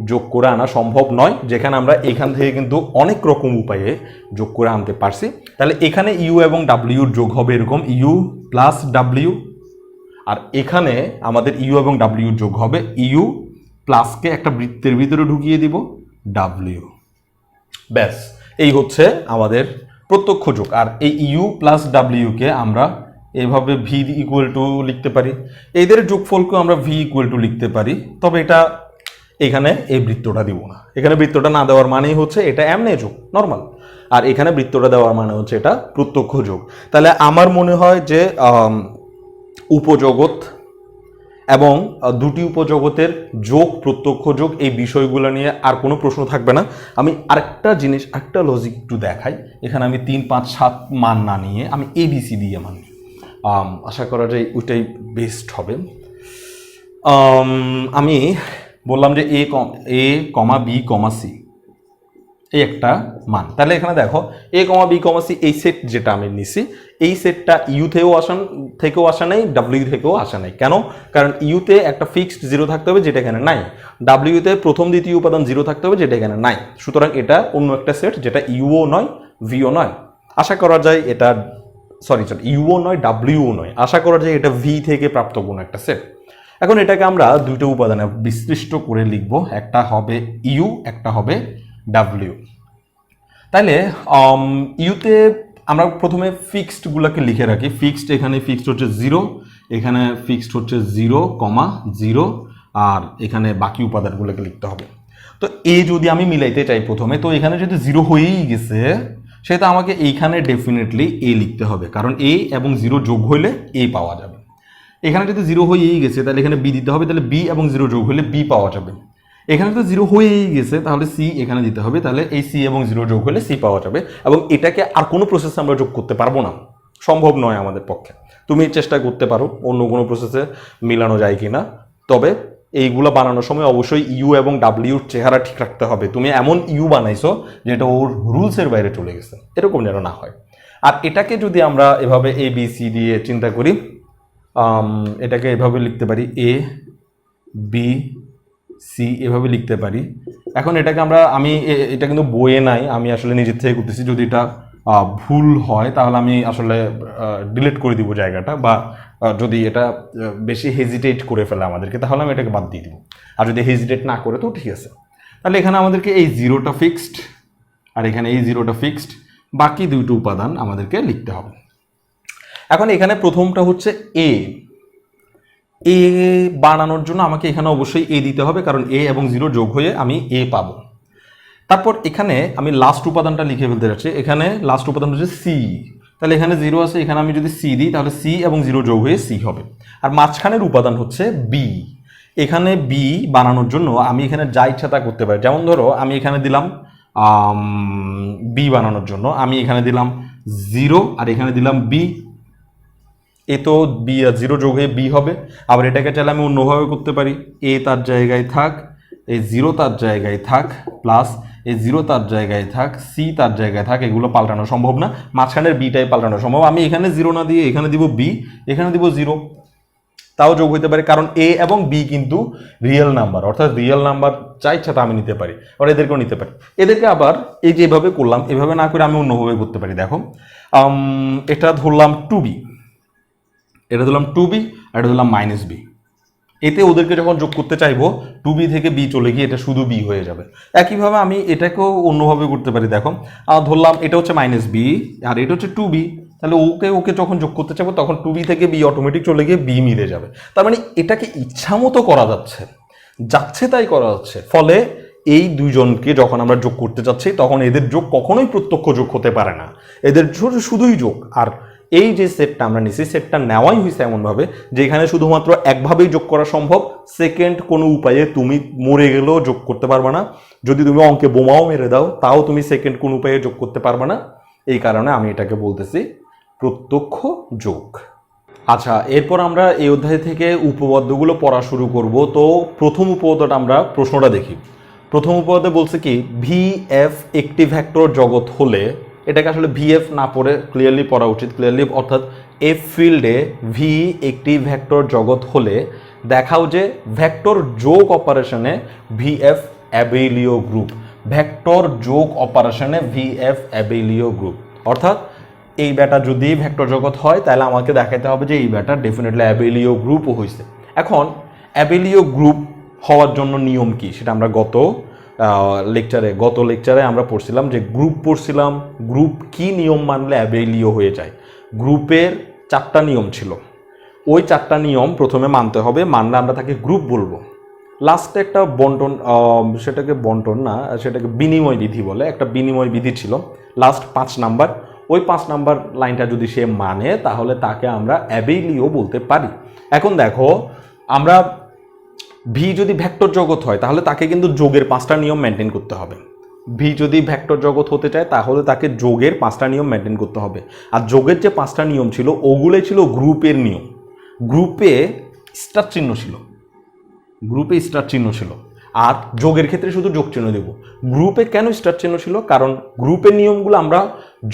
যোগ করে আনা সম্ভব নয়, যেখানে আমরা এখান থেকে কিন্তু অনেক রকম উপায়ে যোগ করে আনতে পারছি। তাহলে এখানে ইউ এবং ডাব্লিউর যোগ হবে এরকম ইউ প্লাস ডাব্লিউ, আর এখানে আমাদের ইউ এবং ডাব্লিউর যোগ হবে ইউ প্লাসকে একটা বৃত্তের ভিতরে ঢুকিয়ে দিব ডাব্লিউ। ব্যাস, এই হচ্ছে আমাদের প্রত্যক্ষ যোগ। আর এই ইউ প্লাস ডাব্লিউকে আমরা এইভাবে ভি ইকুয়াল টু লিখতে পারি, এদের যোগফলকেও আমরা ভি ইকুয়াল টু লিখতে পারি। তবে এটা এখানে এই বৃত্তটা দিব না, এখানে বৃত্তটা না দেওয়ার মানেই হচ্ছে এটা এমনি যোগ নর্মাল, আর এখানে বৃত্তটা দেওয়ার মানে হচ্ছে এটা প্রত্যক্ষ যোগ। তাহলে আমার মনে হয় যে উপজগৎ এবং দুটি উপজগতের যোগ, প্রত্যক্ষ যোগ, এই বিষয়গুলো নিয়ে আর কোনো প্রশ্ন থাকবে না। আমি আরেকটা জিনিস, একটা লজিক একটু দেখাই। এখানে আমি 3 5 7 মান না নিয়ে আমি ABC দিয়ে মান নিই, আশা করা যায় ওইটাই বেস্ট হবে। আমি বললাম যে এ কমা বি কমা সি এই একটা মান। তাহলে এখানে দেখো এ কমা বি কমা সি এই সেট যেটা আমি নিছি, এই সেটটা ইউ থেকেও আসা নাই, ডাব্লিউ থেকেও আসা নাই। কেন? কারণ ইউতে একটা ফিক্সড 0 থাকতে হবে যেটা এখানে নাই, ডাব্লিউতে প্রথম দ্বিতীয় উপাদান 0 থাকতে হবে যেটা এখানে নাই। সুতরাং এটা অন্য একটা সেট যেটা ইউও নয় ভিও নয়। আশা করা যায় এটা ইউও নয় ডাব্লিউও নয়, আশা করা যায় এটা ভি থেকে প্রাপ্ত কোনো একটা সেট। এখন এটাকে আমরা দুইটা উপাদানে বিশ্লিষ্ট করে লিখব, একটা হবে ইউ, একটা হবে ডাব্লিউ। তাইলে ইউতে আমরা প্রথমে ফিক্সডগুলোকে লিখে রাখি। ফিক্সড, এখানে ফিক্সড হচ্ছে 0, এখানে ফিক্সড হচ্ছে 0, 0, আর এখানে বাকি উপাদানগুলোকে লিখতে হবে। তো এ যদি আমি মিলাইতে চাই প্রথমে, তো এখানে যদি 0 হয়েই গেছে সেটা আমাকে এইখানে ডেফিনেটলি এ লিখতে হবে, কারণ এ এবং 0 যোগ হইলে এ পাওয়া যাবে। এখানে যদি 0 হয়েই গেছে তাহলে এখানে বি দিতে হবে, তাহলে বি এবং 0 যোগ হলে বি পাওয়া যাবে। এখানে তো 0 হয়েই গেছে তাহলে সি এখানে দিতে হবে, তাহলে এই সি এবং 0 যোগ হলে সি পাওয়া যাবে। এবং এটাকে আর কোনো প্রসেসে আমরা যোগ করতে পারবো না, সম্ভব নয় আমাদের পক্ষে। তুমি চেষ্টা করতে পারো অন্য কোনো প্রসেসে মিলানো যায় কিনা, তবে এইগুলো বানানোর সময় অবশ্যই ইউ এবং ডাব্লিউর চেহারা ঠিক রাখতে হবে। তুমি এমন ইউ বানাইছো যেটা ওর রুলসের বাইরে চলে গেছে, এরকম যেন না হয়। আর এটাকে যদি আমরা এভাবে এ বি সি দিয়ে চিন্তা করি, এটাকে এভাবে লিখতে পারি এ বি সি, এভাবে লিখতে পারি। এখন এটাকে আমি এটা কিন্তু বইয়ে নাই, আমি আসলে নিজের থেকে করতেছি। যদি এটা ভুল হয় তাহলে আমি আসলে ডিলিট করে দিব জায়গাটা, বা যদি এটা বেশি হেজিটেট করে ফেলে আমাদেরকে তাহলে আমি এটাকে বাদ দিয়ে দিব। আর যদি হেজিটেট না করে তো ঠিক আছে। তাহলে এখানে আমাদেরকে এই 0টা ফিক্সড আর এখানে এই 0টা ফিক্সড, বাকি দুটো উপাদান আমাদেরকে লিখতে হবে। এখন এখানে প্রথমটা হচ্ছে এ বানানোর জন্য আমাকে এখানে অবশ্যই এ দিতে হবে, কারণ এ এবং 0 যোগ হয়ে আমি এ পাবো। তারপর এখানে আমি লাস্ট উপাদানটা লিখে ফেলতে যাচ্ছি, এখানে লাস্ট উপাদান হচ্ছে সি। তাহলে এখানে 0 আছে, এখানে আমি যদি সি দিই তাহলে সি এবং 0 যোগ হয়ে সি হবে। আর মাঝখানের উপাদান হচ্ছে বি। এখানে বি বানানোর জন্য আমি এখানে যা ইচ্ছা তা করতে পারি। যেমন ধরো আমি এখানে দিলাম বি বানানোর জন্য আমি এখানে দিলাম 0 আর এখানে দিলাম বি, এ তো বি আর 0 যোগ হয়ে বি হবে। আবার এটাকে চাইলে আমি অন্যভাবে করতে পারি, এ তার জায়গায় থাক, এই 0 তার জায়গায় থাক, প্লাস এই 0 তার জায়গায় থাক, সি তার জায়গায় থাক। এগুলো পাল্টানো সম্ভব না, মাঝখানের বিটাই পাল্টানো সম্ভব। আমি এখানে 0 না দিয়ে এখানে দিব বি, এখানে দিব 0, তাও যোগ হইতে পারে, কারণ এ এবং বি কিন্তু রিয়েল নাম্বার, অর্থাৎ রিয়েল নাম্বার যা ইচ্ছা তা আমি নিতে পারি, আর এদেরকেও নিতে পারি। এদেরকে আবার এই যে এভাবে করলাম, এভাবে না করে আমি অন্যভাবে করতে পারি। দেখো এটা ধরলাম 2b, এটা ধরলাম 2b, আর এটা ধরলাম -b। এতে ওদেরকে যখন যোগ করতে চাইবো 2b থেকে b চলে গিয়ে এটা শুধু b হয়ে যাবে। একইভাবে আমি এটাকেও অন্যভাবে করতে পারি। দেখো ধরলাম এটা হচ্ছে -b আর এটা হচ্ছে 2b, তাহলে ওকে ওকে যখন যোগ করতে চাইবো তখন 2b থেকে b অটোমেটিক চলে গিয়ে b মিলে যাবে। তার মানে এটাকে ইচ্ছা মতো করা যাচ্ছে, যাচ্ছে তাই করা যাচ্ছে। ফলে এই দুইজনকে যখন আমরা যোগ করতে যাচ্ছি তখন এদের যোগ কখনোই প্রত্যক্ষ যোগ হতে পারে না, এদের শুধুই যোগ। আর এই যে সেটটা আমরা নিছি সেটটা নেওয়াই হয়েছে এমনভাবে যে এখানে শুধুমাত্র একভাবেই যোগ করা সম্ভব, সেকেন্ড কোনো উপায়ে তুমি মরে গেলেও যোগ করতে পারবে না, যদি তুমি অঙ্কে বোমাও মেরে দাও তাও তুমি সেকেন্ড কোন উপায়ে যোগ করতে পারবে না। এই কারণে আমি এটাকে বলতেছি প্রত্যক্ষ যোগ। আচ্ছা, এরপর আমরা এই অধ্যায় থেকে উপপাদ্যগুলো পড়া শুরু করব। তো প্রথম উপপাদ্যটা আমরা প্রশ্নটা দেখি। প্রথম উপপাদ্যে বলছে কি VF একটি ভেক্টর জগৎ হলে, এটাকে আসলে VF না পড়ে ক্লিয়ারলি পড়া উচিত, ক্লিয়ারলি অর্থাৎ এফ ফিল্ডে V একটি ভেক্টর জগৎ হলে দেখাও যে ভেক্টর যোগ অপারেশনে VF অ্যাবেলিয় গ্রুপ, ভেক্টর যোগ অপারেশনে VF অ্যাবেলিয় গ্রুপ। অর্থাৎ এই ব্যাটা যদি ভেক্টর জগৎ হয় তাহলে আমাকে দেখাতে হবে যে এই ব্যাটা ডেফিনেটলি অ্যাবেলিয় গ্রুপও হয়েছে। এখন অ্যাবেলিয় গ্রুপ হওয়ার জন্য নিয়ম কি সেটা আমরা গত লেকচারে আমরা পড়ছিলাম, যে গ্রুপ পড়ছিলাম, গ্রুপ কি নিয়ম মানলে অ্যাবেলিয় হয়ে যায়। গ্রুপের 4টা নিয়ম ছিল, ওই 4টা নিয়ম প্রথমে মানতে হবে, মানলে আমরা তাকে গ্রুপ বলবো। লাস্টে একটা বন্টন, সেটাকে বন্টন না, সেটাকে বিনিময় বিধি বলে, একটা বিনিময় বিধি ছিল লাস্ট 5 নাম্বার। ওই 5 নাম্বার লাইনটা যদি সে মানে তাহলে তাকে আমরা অ্যাবেলিয় বলতে পারি। এখন দেখো আমরা ভি যদি ভেক্টর জগৎ হয় তাহলে তাকে কিন্তু যোগের 5টা নিয়ম মেনটেন করতে হবে। ভি যদি ভেক্টর জগৎ হতে চায় তাহলে তাকে যোগের 5টা নিয়ম মেনটেন করতে হবে। আর যোগের যে 5টা নিয়ম ছিল ওগুলোই ছিল গ্রুপের নিয়ম। গ্রুপে স্টার চিহ্ন ছিল, গ্রুপে স্টার চিহ্ন ছিল। আর যোগের ক্ষেত্রে শুধু যোগ চিহ্ন দেব। গ্রুপে কেন স্টার চিহ্ন ছিল? কারণ গ্রুপের নিয়মগুলো আমরা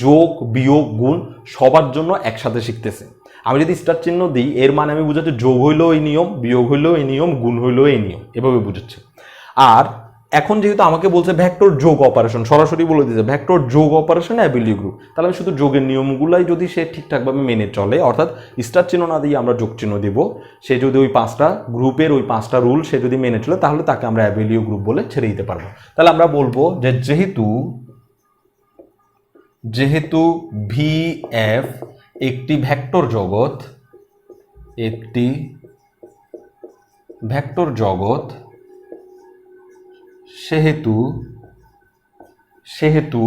যোগ বিয়োগ গুণ সবার জন্য একসাথে শিখতেছি। আমি যদি স্টার চিহ্ন দিই এর মানে আমি বুঝাচ্ছি যোগ হইলেও এই নিয়ম, বিয়োগ হইলেও এই নিয়ম, গুণ হইলেও এই নিয়ম, এভাবে বুঝাচ্ছে। আর এখন যেহেতু আমাকে বলছে ভেক্টর যোগ অপারেশন, সরাসরি বলে দিয়েছে ভেক্টর যোগ অপারেশন অ্যাবেলিয় গ্রুপ, তাহলে আমি শুধু যোগের নিয়মগুলাই যদি সে ঠিকঠাকভাবে মেনে চলে, অর্থাৎ স্টার চিহ্ন না দিয়ে আমরা যোগ চিহ্ন দিব, সে যদি ওই 5টা গ্রুপের ওই 5টা রুল সে যদি মেনে চলে তাহলে তাকে আমরা অ্যাবেলিয় গ্রুপ বলে ছেড়ে দিতে পারবো। তাহলে আমরা বলবো যে যেহেতু VF একটি ভেক্টর জগৎ, একটি ভেক্টর জগৎ, সেহেতু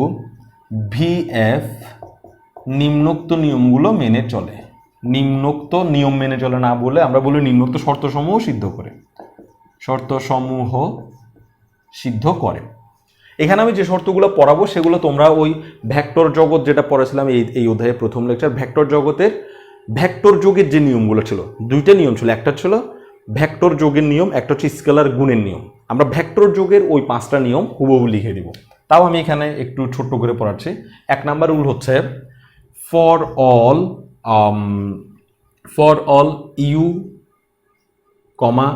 VF নিম্নোক্ত নিয়মগুলো মেনে চলে। নিম্নোক্ত নিয়ম মেনে চলে না বলে আমরা বলি নিম্নোক্ত শর্তসমূহ সিদ্ধ করে, শর্তসমূহ সিদ্ধ করে। এখানে আমি যে শর্তগুলো পড়াবো সেগুলো তোমরা ওই ভেক্টর জগৎ যেটা পড়েছিলাম এই অধ্যায়ের প্রথম লেকচার, ভেক্টর জগতের ভেক্টর যোগের যে নিয়মগুলো ছিল, 2টা নিয়ম ছিল, একটা ছিল ভেক্টর যোগের নিয়ম, একটা হচ্ছে স্কেলার গুণের নিয়ম। আমরা ভেক্টর যোগের ওই 5টা নিয়ম হুবহু লিখে দিব। তাও আমি এখানে একটু ছোট্ট করে পড়াচ্ছি। 1 নাম্বার রুল হচ্ছে for all you comma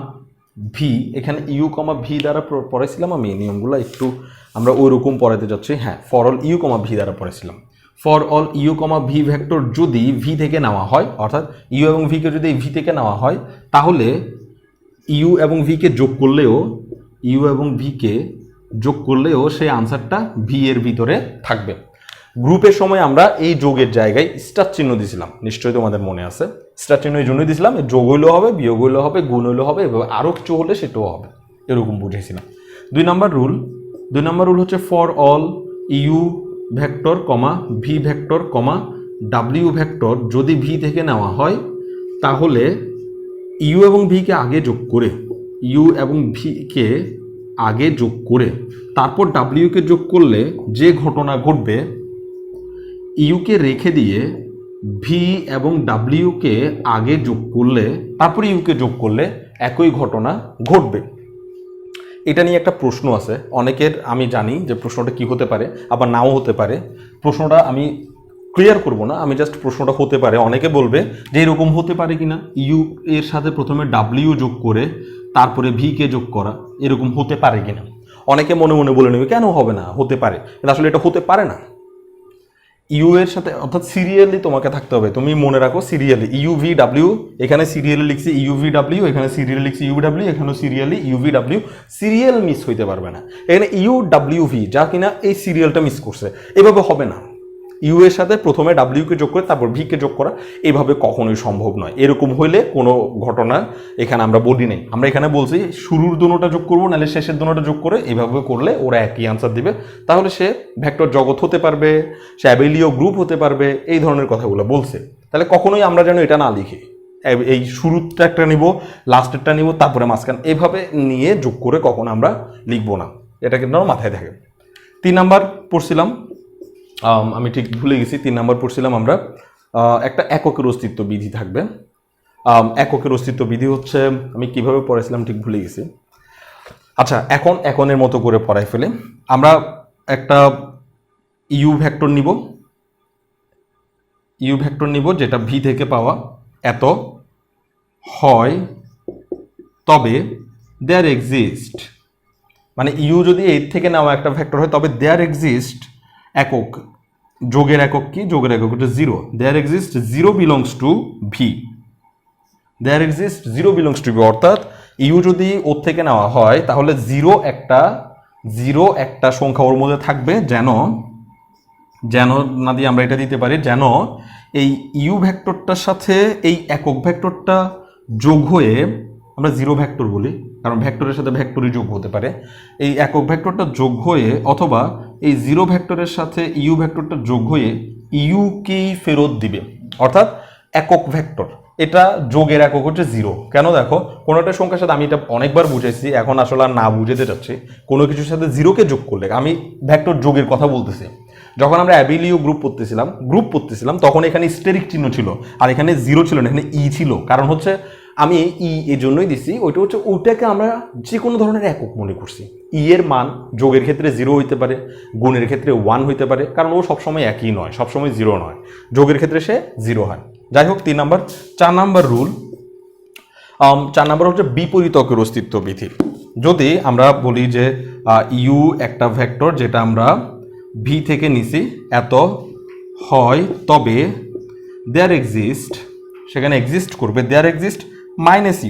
v, এখানে ইউ কমা ভি দ্বারা পড়েছিলাম আমি নিয়মগুলো, একটু আমরা ওই রকম পড়াতে যাচ্ছি। হ্যাঁ, for all you comma v দ্বারা পড়েছিলাম। For all you comma v vector যদি ভি থেকে নেওয়া হয়, অর্থাৎ ইউ এবং ভিকে যদি ভি থেকে নেওয়া হয় তাহলে ইউ এবং ভিকে যোগ করলেও সেই আনসারটা ভি এর ভিতরে থাকবে। গ্রুপের সময় আমরা এই যোগের জায়গায় স্টার চিহ্ন দিয়েছিলাম, নিশ্চয়ই তোমাদের মনে আছে। স্টার চিহ্ন এই জন্যই দিয়েছিলাম, যোগ হইলেও হবে, বিয়োগ হইলেও হবে, গুণ হইলেও হবে, এবং আরও কিছু হলে সেটাও হবে, এরকম বুঝেছিলাম। 2 নাম্বার রুল হচ্ছে for all u vector comma v vector comma ডাব্লিউ ভেক্টর যদি ভি থেকে নেওয়া হয় তাহলে ইউ এবং ভিকে আগে যোগ করে তারপর ডাব্লিউকে যোগ করলে যে ঘটনা ঘটবে, ইউকে রেখে দিয়ে ভি এবং ডাব্লিউকে আগে যোগ করলে তারপরে ইউকে যোগ করলে একই ঘটনা ঘটবে। এটা নিয়ে একটা প্রশ্ন আছে অনেকের, আমি জানি যে প্রশ্নটা কি হতে পারে, আবার নাও হতে পারে। প্রশ্নটা আমি ক্লিয়ার করব না, আমি জাস্ট প্রশ্নটা হতে পারে, অনেকে বলবে যে এরকম হতে পারে কিনা, ইউ এর সাথে প্রথমে ডাব্লিউ যোগ করে তারপরে ভিকে যোগ করা, এরকম হতে পারে কিনা। অনেকে মনে মনে বলে নেবে কেন হবে না, হতে পারে, কিন্তু আসলে এটা হতে পারে না। ইউ এর সাথে অর্থাৎ সিরিয়ালি তোমাকে থাকতে হবে, তুমি মনে রাখো সিরিয়ালি ইউভি ডাব্লিউ, এখানে সিরিয়ালি লিখছি ইউভি ডাব্লিউ, এখানে সিরিয়ালি লিখছি ইউ ডাব্লিউ, এখানেও serially UV W, serial miss হইতে পারবে না। এখানে ইউ ডাব্লিউ ভি যা কিনা এই সিরিয়ালটা মিস করছে, এভাবে হবে না। ইউ এর সাথে প্রথমে ডাব্লিউকে যোগ করে তারপর ভিকে যোগ করা এভাবে কখনোই সম্ভব নয়। এরকম হইলে কোনো ঘটনা এখানে আমরা বলি নাই, আমরা এখানে বলছি শুরুর দুটোটা যোগ করবো নাহলে শেষের দুটোটা যোগ করে এইভাবে করলে ওরা একই আনসার দিবে, তাহলে সে ভেক্টর জগৎ হতে পারবে, সে অ্যাবেলীয় গ্রুপ হতে পারবে, এই ধরনের কথাগুলো বলছে। তাহলে কখনোই আমরা যেন এটা না লিখি, এই শুরুরটা একটা নিব, লাস্টেরটা নিব, তারপরে মাঝখান, এভাবে নিয়ে যোগ করে কখনো আমরা লিখবো না, এটা কিন্তু মাথায় থাকে। 3 নাম্বার পড়ছিলাম, আমি ঠিক ভুলে গেছি, 3 নাম্বার পড়ছিলাম আমরা একটা এককের অস্তিত্ব বিধি থাকবে। এককের অস্তিত্ব বিধি হচ্ছে, আমি কিভাবে পড়াইছিলাম ঠিক ভুলে গেছি। আচ্ছা, এখন এখনের মতো করে পড়াই ফেলে আমরা একটা ইউ ভেক্টর নিব যেটা ভি থেকে পাওয়া এত হয়, তবে দেয়ার এক্সিস্ট, মানে ইউ যদি এর থেকে নেওয়া একটা ভেক্টর হয় তবে দেয়ার এক্সিস্ট একক, যোগের একক কি, যোগের একক হচ্ছে zero, there exist zero belongs to v, there exist zero belongs to v, অর্থাৎ ইউ যদি ওর থেকে নেওয়া হয় তাহলে জিরো একটা সংখ্যা ওর মধ্যে থাকবে, যেন না দিয়ে আমরা এটা দিতে পারি, যেন এই ইউ ভেক্টরটার সাথে এই একক ভেক্টরটা যোগ হয়ে, আমরা জিরো ভেক্টর বলি কারণ ভেক্টরের সাথে ভেক্টরই যোগ হতে পারে, এই একক ভেক্টরটা যোগ হয়ে অথবা এই জিরো ভেক্টরের সাথে ইউ ভেক্টরটা যোগ হয়ে ইউকেই ফেরত দিবে, অর্থাৎ একক ভেক্টর, এটা যোগের একক হচ্ছে জিরো। কেন দেখো, কোনো একটা সংখ্যার সাথে, আমি এটা অনেকবার বুঝাইছি, এখন আসলে আর না বুঝাতে চাচ্ছি, কোনো কিছুর সাথে জিরোকে যোগ করলে, আমি ভেক্টর যোগের কথা বলতেছি, যখন আমরা অ্যাবেলীয় গ্রুপ পড়তেছিলাম তখন এখানে স্টেরিক চিহ্ন ছিল আর এখানে জিরো ছিল না, এখানে ই ছিল, কারণ হচ্ছে আমি ই এর জন্যই দিছি, ওইটাকে আমরা যে কোনো ধরনের একক মনে করছি। ই এর মান যোগের ক্ষেত্রে জিরো হইতে পারে, গুণের ক্ষেত্রে 1 হইতে পারে, কারণ ও সবসময় একই নয়, সবসময় জিরো নয়, যোগের ক্ষেত্রে সে জিরো হয়। যাই হোক, 3 নাম্বার। 4 নাম্বার রুল, 4 নাম্বার হচ্ছে বিপরীতকের অস্তিত্ব বিধি। যদি আমরা বলি যে ইউ একটা ভেক্টর যেটা আমরা ভি থেকে নিছি এত হয়, তবে দেয়ার এক্সিস্ট, সেখানে এক্সিস্ট করবে there exist minus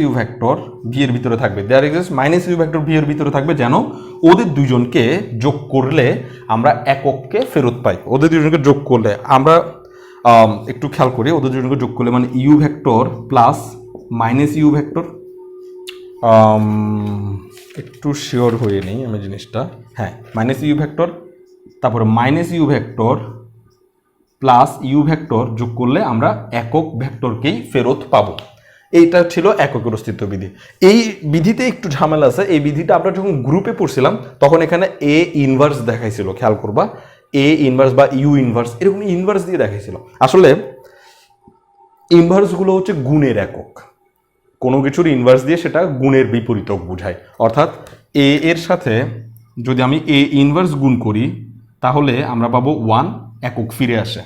u vector v এর ভিতরে থাকবে, there exist minus u vector v এর ভিতরে থাকবে, যেন ওদের দুজনকে যোগ করলে আমরা একককে ফেরত পাই। ওদের দুজনকে যোগ করলে আমরা একটু খেয়াল করি, ওদের দুজনকে যোগ করলে মানে u vector plus minus u vector, একটু শিওর হয়ে নেই আমি জিনিসটা, হ্যাঁ, মাইনাস ইউ ভেক্টর তারপরে minus u vector plus u vector যোগ করলে আমরা একক ভেক্টরকেই ফেরত পাবো। এইটা ছিল এককের অস্তিত্ব বিধি। এই বিধিতে একটু ঝামেলা আছে, এই বিধিটা আমরা যখন গ্রুপে পড়ছিলাম তখন এখানে এ ইনভার্স দেখাইছিল, খেয়াল করবা, এ ইনভার্স বা ইউ ইনভার্স এরকম ইনভার্স দিয়ে দেখাইছিল। আসলে ইনভার্সগুলো হচ্ছে গুণের একক, কোনো কিছুর ইনভার্স দিয়ে সেটা গুণের বিপরীতক বোঝায়, অর্থাৎ এ এর সাথে যদি আমি এ ইনভার্স গুণ করি তাহলে আমরা পাবো 1, একক ফিরে আসে,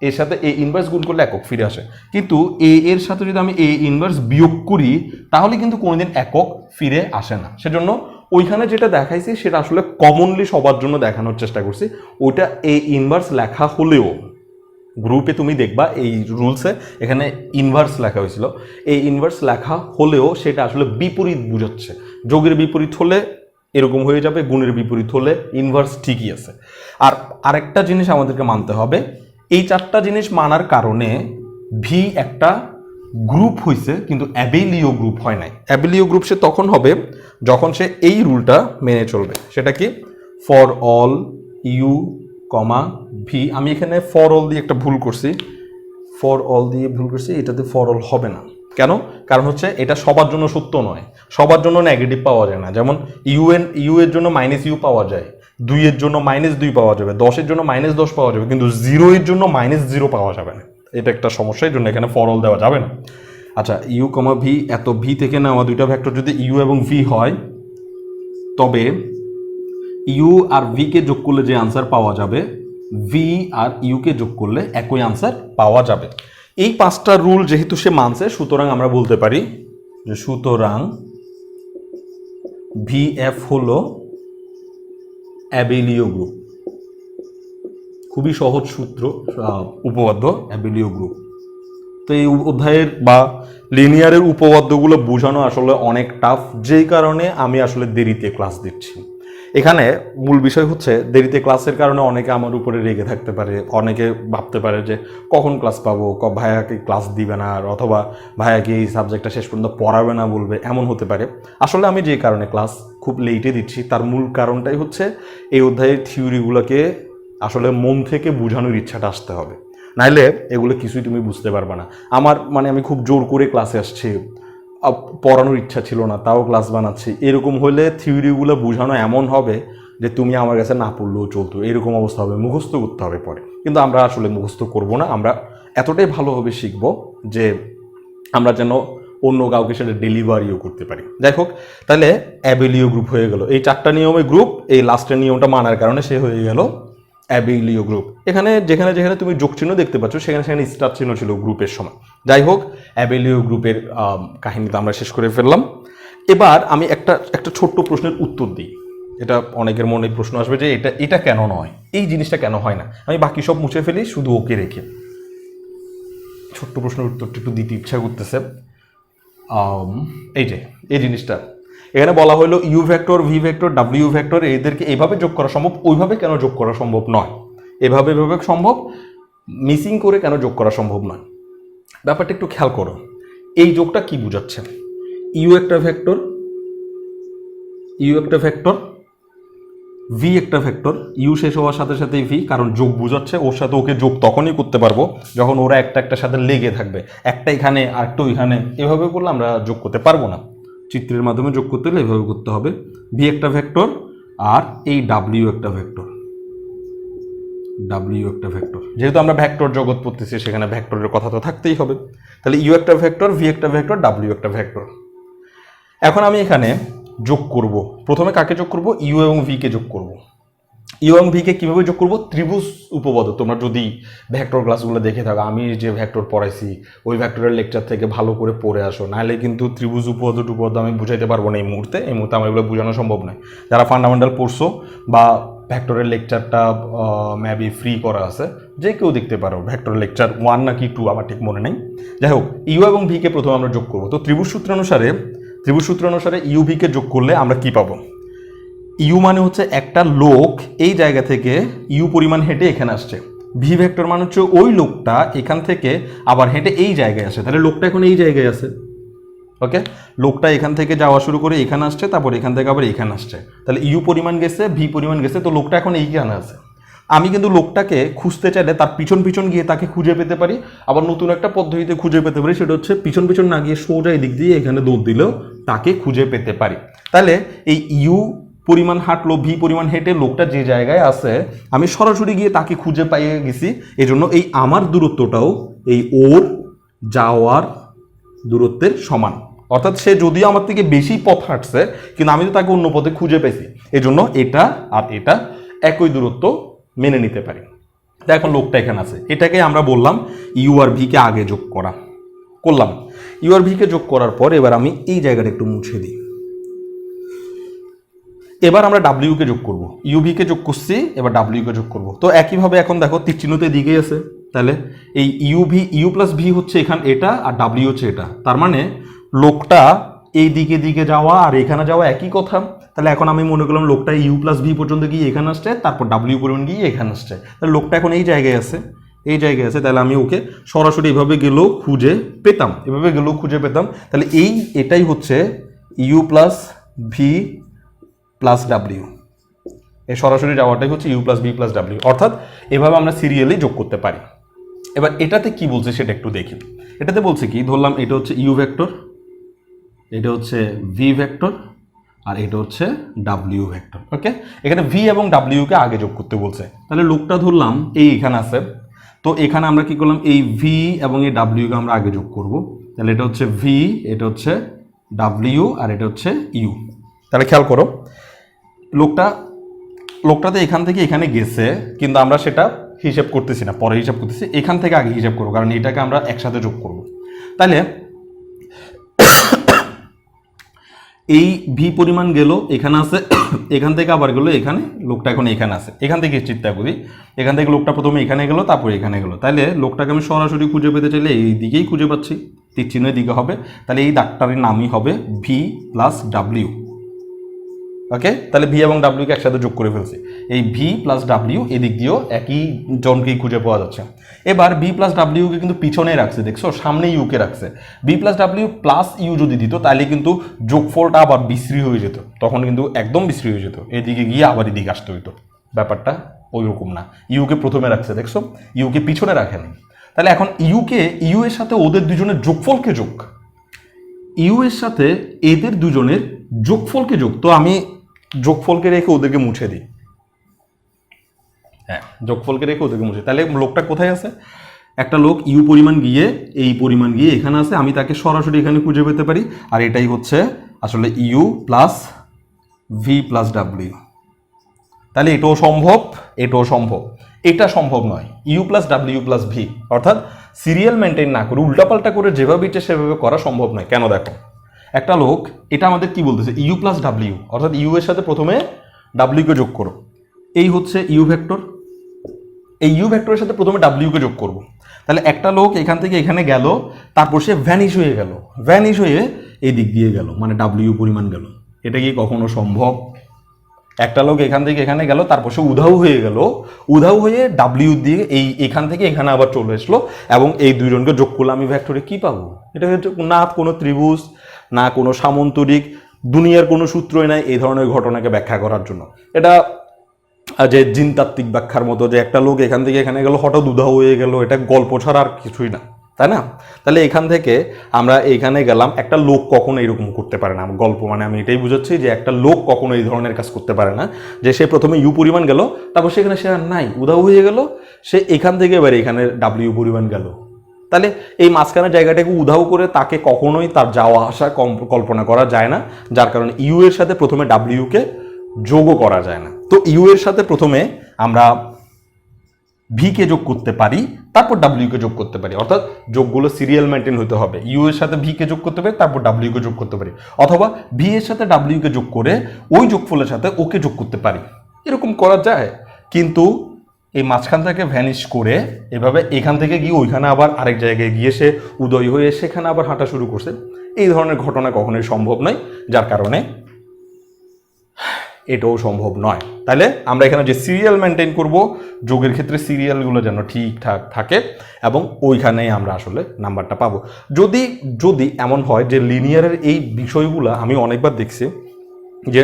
এর সাথে এ ইনভার্স গুণ করলে একক ফিরে আসে, কিন্তু এ এর সাথে যদি আমি এ ইনভার্স বিয়োগ করি তাহলে কিন্তু কোনোদিন একক ফিরে আসে না। সেজন্য ওইখানে যেটা দেখাইছি সেটা আসলে কমনলি সবার জন্য দেখানোর চেষ্টা করছি, ওইটা এ ইনভার্স লেখা হলেও গ্রুপে তুমি দেখবা এই রুলসে এখানে ইনভার্স লেখা হয়েছিল, এই ইনভার্স লেখা হলেও সেটা আসলে বিপরীত বুঝাচ্ছে, যোগের বিপরীত হলে এরকম হয়ে যাবে, গুণের বিপরীত হলে ইনভার্স ঠিকই আছে। আর আরেকটা জিনিস আমাদেরকে মানতে হবে, এই 4টা জিনিস মানার কারণে ভি একটা গ্রুপ হয়েছে কিন্তু অ্যাবেলীয় গ্রুপ হয় নাই। অ্যাবেলীয় গ্রুপ সে তখন হবে যখন সে এই রুলটা মেনে চলবে, সেটা কি, for all you comma V, আমি এখানে ফর অল দিয়ে একটা ভুল করছি, এটাতে ফর অল হবে না। কেন? কারণ হচ্ছে এটা সবার জন্য সত্য নয়, সবার জন্য নেগেটিভ পাওয়া যায় না। যেমন ইউ এর জন্য মাইনাস ইউ পাওয়া যায়, 2 এর জন্য -2 পাওয়া যাবে, 10 এর জন্য -10 পাওয়া যাবে, কিন্তু 0 এর জন্য -0 পাওয়া যাবে না। এটা একটা সমস্যা, এর জন্য এখানে ফর অল দেওয়া যাবে না। আচ্ছা, ইউ কমা ভি, এত ভি থেকে নেওয়া দুইটা ভেক্টর যদি ইউ এবং ভি হয় তবে ইউ আর ভি কে যোগ করলে যে আনসার পাওয়া যাবে ভি আর ইউ কে যোগ করলে একই আনসার পাওয়া যাবে। এই 5টা রুল যেহেতু সে মানছে, সুতরাং আমরা বলতে পারি যে সুতরাং ভি এফ হলো অ্যাবেলীয় গ্রুপ। খুবই সহজ সূত্র, উপপাদ্য অ্যাবেলিও গ্রুপ। তো এই অধ্যায়ের বা লিনিয়ারের উপপাদ্যগুলো বোঝানো আসলে অনেক টাফ, যেই কারণে আমি আসলে দেরিতে ক্লাস দিচ্ছি। এখানে মূল বিষয় হচ্ছে দেরিতে ক্লাসের কারণে অনেকে আমার উপরে রেগে থাকতে পারে, অনেকে ভাবতে পারে যে কখন ক্লাস পাবো, ভাইয়াকে ক্লাস দিবে না, অথবা ভাইয়াকে এই সাবজেক্টটা শেষ পর্যন্ত পড়াবে না বলবে, এমন হতে পারে। আসলে আমি যে কারণে ক্লাস খুব লেটে দিচ্ছি তার মূল কারণটাই হচ্ছে এই অধ্যায়ের থিওরিগুলোকে আসলে মন থেকে বোঝানোর ইচ্ছাটা আসতে হবে, নাইলে এগুলো কিছুই তুমি বুঝতে পারবে না। আমি খুব জোর করে ক্লাসে আসছি, পড়ানোর ইচ্ছা ছিল না তাও ক্লাস বানাচ্ছি, এরকম হলে থিওরিগুলো বোঝানো এমন হবে যে তুমি আমার কাছে না পড়লেও চলতো, এরকম অবস্থা হবে, মুখস্থ করতে হবে পরে। কিন্তু আমরা আসলে মুখস্থ করব না, আমরা এতটাই ভালোভাবে শিখব যে আমরা যেন অন্য কাউকে সেটা ডেলিভারিও করতে পারি। যাই হোক, তাহলে অ্যাবেলিও গ্রুপ হয়ে গেল, এই 4টা নিয়মে গ্রুপ, এই লাস্টের নিয়মটা মানার কারণে সে হয়ে গেল অ্যাবেলিও গ্রুপ। এখানে যেখানে যেখানে তুমি যোগ চিহ্ন দেখতে পাচ্ছ সেখানে সেখানে স্টার চিহ্ন ছিল গ্রুপের সময়। যাই হোক, অ্যাবেলিও গ্রুপের কাহিনীটা আমরা শেষ করে ফেললাম। এবার আমি একটা ছোট্ট প্রশ্নের উত্তর দিই। এটা অনেকের মনে প্রশ্ন আসবে যে এটা কেন নয়, এই জিনিসটা কেন হয় না। আমি বাকি সব মুছে ফেলি, শুধু ওকে রেখে ছোট্ট প্রশ্নের উত্তরটা একটু দিতে ইচ্ছা করতেছে। এই জিনিসটা এখানে বলা হলো U vector, V vector, W vector, এদেরকে এইভাবে যোগ করা সম্ভব, ওইভাবে কেন যোগ করা সম্ভব নয়, এভাবে সম্ভব, মিসিং করে কেন যোগ করা সম্ভব নয়। ব্যাপারটা একটু খেয়াল করো, এই যোগটা কি বোঝাচ্ছে? ইউ একটা ভেক্টর, ভি একটা ভেক্টর, ইউ শেষ হওয়ার সাথে সাথে ভি, কারণ যোগ বোঝাচ্ছে, ওর সাথে ওকে যোগ তখনই করতে পারবো যখন ওরা একটা সাথে লেগে থাকবে, একটা এখানে আর একটা ওইখানে, এভাবে করলে আমরা যোগ করতে পারবো না। চিত্রের মাধ্যমে যোগ করতে হলে এভাবে করতে হবে। ভি একটা ভেক্টর আর এই ডাব্লিউ একটা ভেক্টর, যেহেতু আমরা ভেক্টর জগৎ পড়তেছি সেখানে ভেক্টরের কথা তো থাকতেই হবে। তাহলে ইউ একটা ভেক্টর, ভি একটা ভেক্টর, ডাব্লিউ একটা ভেক্টর। এখন আমি এখানে যোগ করব, প্রথমে কাকে যোগ করব? ইউ এবং ভি কে যোগ করব। ইউ এবং ভি কে কিভাবে যোগ করব? ত্রিভুজ উপপাদ্য, তোমরা যদি ভেক্টর ক্লাসগুলো দেখে থাকো, আমি যে ভেক্টর পড়াইছি ওই ভেক্টরের লেকচার থেকে ভালো করে পড়ে আসো, নাহলে কিন্তু ত্রিভুজ উপপাদ্য আমি বুঝাইতে পারবো না এই মুহূর্তে আমার এগুলো বোঝানো সম্ভব নয়। যারা ফান্ডামেন্টাল পড়ছো বা ভেক্টরের লেকচারটা মেবি ফ্রি করা আছে, যে কেউ দেখতে পারো, ভেক্টরের লেকচার 1 নাকি 2 আমার ঠিক মনে নেই। যাই হোক, ইউ এবং ভি কে প্রথমে আমরা যোগ করবো। তো ত্রিভুজ সূত্র অনুসারে ইউ ভি কে যোগ করলে আমরা কি পাবো? ইউ মানে হচ্ছে একটা লোক এই জায়গা থেকে ইউ পরিমাণ হেঁটে এখানে আসছে, ভি ভেক্টর মানে হচ্ছে ওই লোকটা এখান থেকে আবার হেঁটে এই জায়গায় আসে, তাহলে লোকটা এখন এই জায়গায় আছে। ওকে, লোকটা এখান থেকে যাওয়া শুরু করে এখানে আসছে, তারপর এখান থেকে আবার এখানে আসছে, তাহলে ইউ পরিমাণ গেছে, ভি পরিমাণ গেছে, তো লোকটা এখন এইখানে আছে। আমি কিন্তু লোকটাকে খুঁজতে চাইলে তার পিছন গিয়ে তাকে খুঁজে পেতে পারি, আবার নতুন একটা পদ্ধতিতে খুঁজে পেতে পারি, সেটা হচ্ছে পিছন না গিয়ে সোজা এদিক দিয়ে এখানে দৌড় দিলেও তাকে খুঁজে পেতে পারি। তাহলে এই ইউ পরিমাণ হাঁটলো, ভি পরিমাণ হেঁটে লোকটা যে জায়গায় আছে আমি সরাসরি গিয়ে তাকে খুঁজে পাইয়ে গেছি। এই জন্য এই আমার দূরত্বটাও এই ওর যাওয়ার দূরত্বের সমান, অর্থাৎ সে যদিও আমার থেকে বেশি পথ হাঁটছে কিন্তু আমি তো তাকে অন্য পথে খুঁজে পেয়েছি, এই জন্য এটা আর এটা একই দূরত্ব মেনে নিতে পারি। তাই এখন লোকটা এখানে আছে, এটাকে আমরা বললাম ইউ আর ভি কে আগে যোগ করলাম। ইউ আর ভি কে যোগ করার পর এবার আমি এই জায়গাটা একটু মুছে দিই। এবার আমরা ডাব্লিউ কে যোগ করব, ইউ ভি কে যোগ করছি, এবার ডাব্লিউ কে যোগ করব। তো একইভাবে এখন দেখো তীর চিহ্নতে দিকেই আছে, তাহলে এই ইউ প্লাস ভি হচ্ছে এখানে এটা, আর ডাব্লিউ হচ্ছে এটা, তার মানে লোকটা এই দিকে যাওয়া আর এখানে যাওয়া একই কথা। তাহলে এখন আমি মনে করলাম লোকটা ইউ প্লাস ভি পর্যন্ত গিয়ে এখানে আসছে, তারপর ডাব্লিউ পরিমাণ গিয়ে এখানে আসছে, তাহলে লোকটা এখন এই জায়গায় আছে। তাহলে আমি ওকে সরাসরি এভাবে গেলেও খুঁজে পেতাম, তাহলে এটাই হচ্ছে U plus V plus W, এই সরাসরি যাওয়াটাই হচ্ছে U plus V plus W, অর্থাৎ এভাবে আমরা সিরিয়ালি যোগ করতে পারি। এবার এটাতে কি বলছে সেটা একটু দেখি। এটাতে বলছে কি, ধরলাম এটা হচ্ছে ইউ ভেক্টর, এটা হচ্ছে ভি ভেক্টর, আর এটা হচ্ছে ডাব্লিউ ভেক্টর। ওকে, এখানে ভি এবং ডাব্লিউ কে আগে যোগ করতে বলছে, তাহলে লোকটা ধরলাম এখানে আছে, তো এখানে আমরা কি করলাম, এই ভি এবং এই ডাব্লিউ কে আমরা আগে যোগ করব, তাহলে এটা হচ্ছে ভি, এটা হচ্ছে ডাব্লিউ, আর এটা হচ্ছে ইউ। তাহলে খেয়াল করো, লোকটাতে এখান থেকে এখানে গেছে, কিন্তু আমরা সেটা হিসাব করতেছি না, পরে হিসাব করতেছি, এখান থেকে আগে হিসাব করবো, কারণ এটাকে আমরা একসাথে যোগ করব। তাহলে এই ভি পরিমাণ গেল এখানে আছে, এখান থেকে আবার গেলো এখানে, লোকটা এখন এখানে আছে, এখান থেকে চিন্তা করি, এখান থেকে লোকটা প্রথমে এখানে গেলো তারপরে এখানে গেলো, তাহলে লোকটাকে আমি সরাসরি খুঁজে পেতে চাইলে এই দিকেই খুঁজে পাচ্ছি, তীর চিহ্নের দিকে হবে, তাহলে এই দাগটার নামই হবে ভি প্লাস ডাব্লিউ। ওকে, তাহলে ভি এবং ডাব্লিউকে একসাথে যোগ করে ফেলছি, এই ভি প্লাস ডাব্লিউ এদিক দিয়েও একই জনকেই খুঁজে পাওয়া যাচ্ছে। এবার বি প্লাস ডাব্লিউকে কিন্তু পিছনে রাখছে, দেখছো সামনে ইউকে রাখছে, B plus W plus U যদি দিত তাহলে কিন্তু যোগফলটা আবার বিশ্রী হয়ে যেত, তখন কিন্তু একদম বিশ্রী হয়ে যেত, এদিকে গিয়ে আবার এদিকে আসতে হইতো, ব্যাপারটা ওই রকম না। ইউকে প্রথমে রাখছে, দেখছো ইউকে পিছনে রাখেনি, তাহলে এখন ইউকে ইউ এর সাথে ওদের দুজনের যোগফলকে যোগ, ইউ এর সাথে এদের দুজনের যোগফলকে যোগ, তো আমি যোগফলকে রেখে ওদেরকে মুছে দিই, হ্যাঁ যোগফলকে রেখে ওদেরকে মুছে, তাহলে লোকটা কোথায় আছে, একটা লোক ইউ পরিমাণ গিয়ে এই পরিমাণ গিয়ে এখানে আছে, আমি তাকে সরাসরি এখানে খুঁজে পেতে পারি, আর এটাই হচ্ছে আসলে U plus V plus W. তাহলে এটাও সম্ভব, এটাও সম্ভব, এটা সম্ভব নয়, U plus W plus V, অর্থাৎ সিরিয়াল মেনটেন না করে উল্টাপাল্টা করে যেভাবে ইচ্ছে সেভাবে করা সম্ভব নয়। কেন দেখো, একটা লোক এটা আমাদের কি বলতেছে, ইউ প্লাস ডাব্লিউ, অর্থাৎ ইউ এর সাথে প্রথমে ডাব্লিউকে যোগ করো, এই হচ্ছে ইউ ভেক্টর, এই ইউ ভেক্টরের সাথে প্রথমে ডাব্লিউকে যোগ করব, তাহলে একটা লোক এখান থেকে এখানে গেল, তারপর সে ভ্যানিশ হয়ে গেল, ভ্যানিশ হয়ে এই দিক দিয়ে গেল, মানে ডাব্লিউ পরিমাণ গেল, এটা কি কখনো সম্ভব? একটা লোক এখান থেকে এখানে গেল, তারপর সে উধাও হয়ে গেল, উধাও হয়ে ডাব্লিউ দিয়ে এই এখান থেকে এখানে আবার চলে আসলো, এবং এই দুইজনকে যোগ করলে আমি ভেক্টরে কি পাবো? এটা হচ্ছে না কোনো ত্রিভুজ, না কোনো সামন্তরিক, দুনিয়ার কোনো সূত্রই নাই এই ধরনের ঘটনাকে ব্যাখ্যা করার জন্য। এটা যে জিনতাত্ত্বিক ব্যাখ্যার মতো, যে একটা লোক এখান থেকে এখানে গেল হঠাৎ উধাও হয়ে গেল, এটা গল্প ছাড়া আর কিছুই না, তাই না? তাহলে এখান থেকে আমরা এখানে গেলাম, একটা লোক কখনো এরকম করতে পারে না, গল্প মানে আমি এটাই বুঝাচ্ছি যে একটা লোক কখনো এই ধরনের কাজ করতে পারে না, যে সে প্রথমে ইউ পরিমাণ গেল, তারপর সেখানে সে আর নাই, উধাও হয়ে গেল, সে এখান থেকে এবার এখানে ডাব্লিউ পরিমাণ গেল, তাহলে এই মাঝখানের জায়গাটাকে উধাও করে তাকে কখনোই তার যাওয়া আসা কল্পনা করা যায় না, যার কারণে ইউ এর সাথে প্রথমে ডাব্লিউকে যোগও করা যায় না। তো ইউ এর সাথে প্রথমে আমরা ভি কে যোগ করতে পারি, তারপর ডাব্লিউ কে যোগ করতে পারি, অর্থাৎ যোগগুলো সিরিয়াল মেনটেন হতে হবে, ইউ এর সাথে ভি কে যোগ করতে পারি, তারপর ডাব্লিউ কে যোগ করতে পারি, অথবা ভি এর সাথে ডাব্লিউ কে যোগ করে ওই যোগফলের সাথে ওকে যোগ করতে পারি, এরকম করা যায়। কিন্তু এই মাঝখান থেকে ভ্যানিশ করে এভাবে এখান থেকে গিয়ে ওইখানে আবার আরেক জায়গায় গিয়ে সে উদয় হয়ে সেখানে আবার হাঁটা শুরু করছে, এই ধরনের ঘটনা কখনোই সম্ভব নয়, যার কারণে এটাও সম্ভব নয়। তাহলে আমরা এখানে যে সিরিয়াল মেনটেন করব, যোগের ক্ষেত্রে সিরিয়ালগুলো যেন ঠিকঠাক থাকে এবং ওইখানেই আমরা আসলে নাম্বারটা পাবো। যদি যদি এমন হয় যে লিনিয়ারের এই বিষয়গুলো, আমি অনেকবার দেখছি যে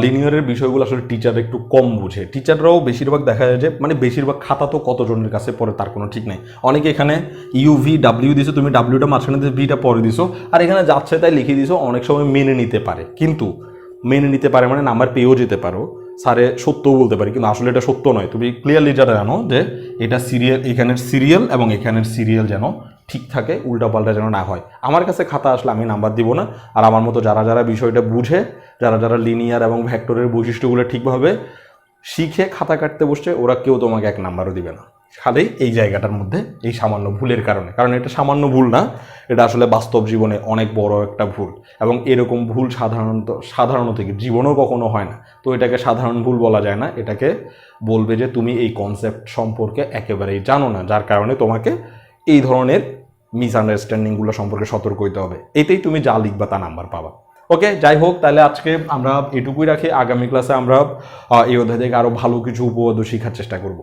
লিনিয়ারের বিষয়গুলো আসলে টিচার একটু কম বুঝে, টিচাররাও বেশিরভাগ দেখা যায় যে মানে বেশিরভাগ খাতা তো কতজনের কাছে পড়ে তার কোনো ঠিক নেই, অনেকে এখানে ইউ ভি ডাব্লিউ দিছো, তুমি ডাব্লিউটা মাঝখানে দিয়ে ভিটা পরে দিছো, আর এখানে যাচ্ছে তাই লিখে দিছো, অনেক সময় মেনে নিতে পারে, কিন্তু মেনে নিতে পারে মানে নাম্বার পেয়েও যেতে পারো, স্যারে সত্যও বলতে পারি, কিন্তু আসলে এটা সত্য নয়। তুমি ক্লিয়ারলি যারা জানো যে এটা সিরিয়াল, এখানের সিরিয়াল এবং এখানের সিরিয়াল যেন ঠিক থাকে, উল্টাপাল্টা যেন না হয়। আমার কাছে খাতা আসলে আমি নাম্বার দিব না, আর আমার মতো যারা যারা বিষয়টা বুঝে, যারা যারা লিনিয়ার এবং ভেক্টরের বৈশিষ্ট্যগুলো ঠিকভাবে শিখে খাতা কাটতে বসছে, ওরা কেউ তোমাকে এক নাম্বারও দিবে না, খালি এই জায়গাটার মধ্যে এই সামান্য ভুলের কারণে। কারণ এটা সামান্য ভুল না, এটা আসলে বাস্তব জীবনে অনেক বড় একটা ভুল, এবং এরকম ভুল সাধারণত কি জীবনেও কখনো হয় না। তো এটাকে সাধারণ ভুল বলা যায় না, এটাকে বলবে যে তুমি এই কনসেপ্ট সম্পর্কে একেবারেই জানো না, যার কারণে তোমাকে এই ধরনের মিসআন্ডারস্ট্যান্ডিংগুলো সম্পর্কে সতর্ক হতে হবে, এতেই তুমি যা লিখবা তা নাম্বার পাবা। ওকে, যাই হোক, তাহলে আজকে আমরা এটুকুই রাখি, আগামী ক্লাসে আমরা এই অধ্যায় থেকে আরও ভালো কিছু উপপাদ্য শেখার চেষ্টা করব।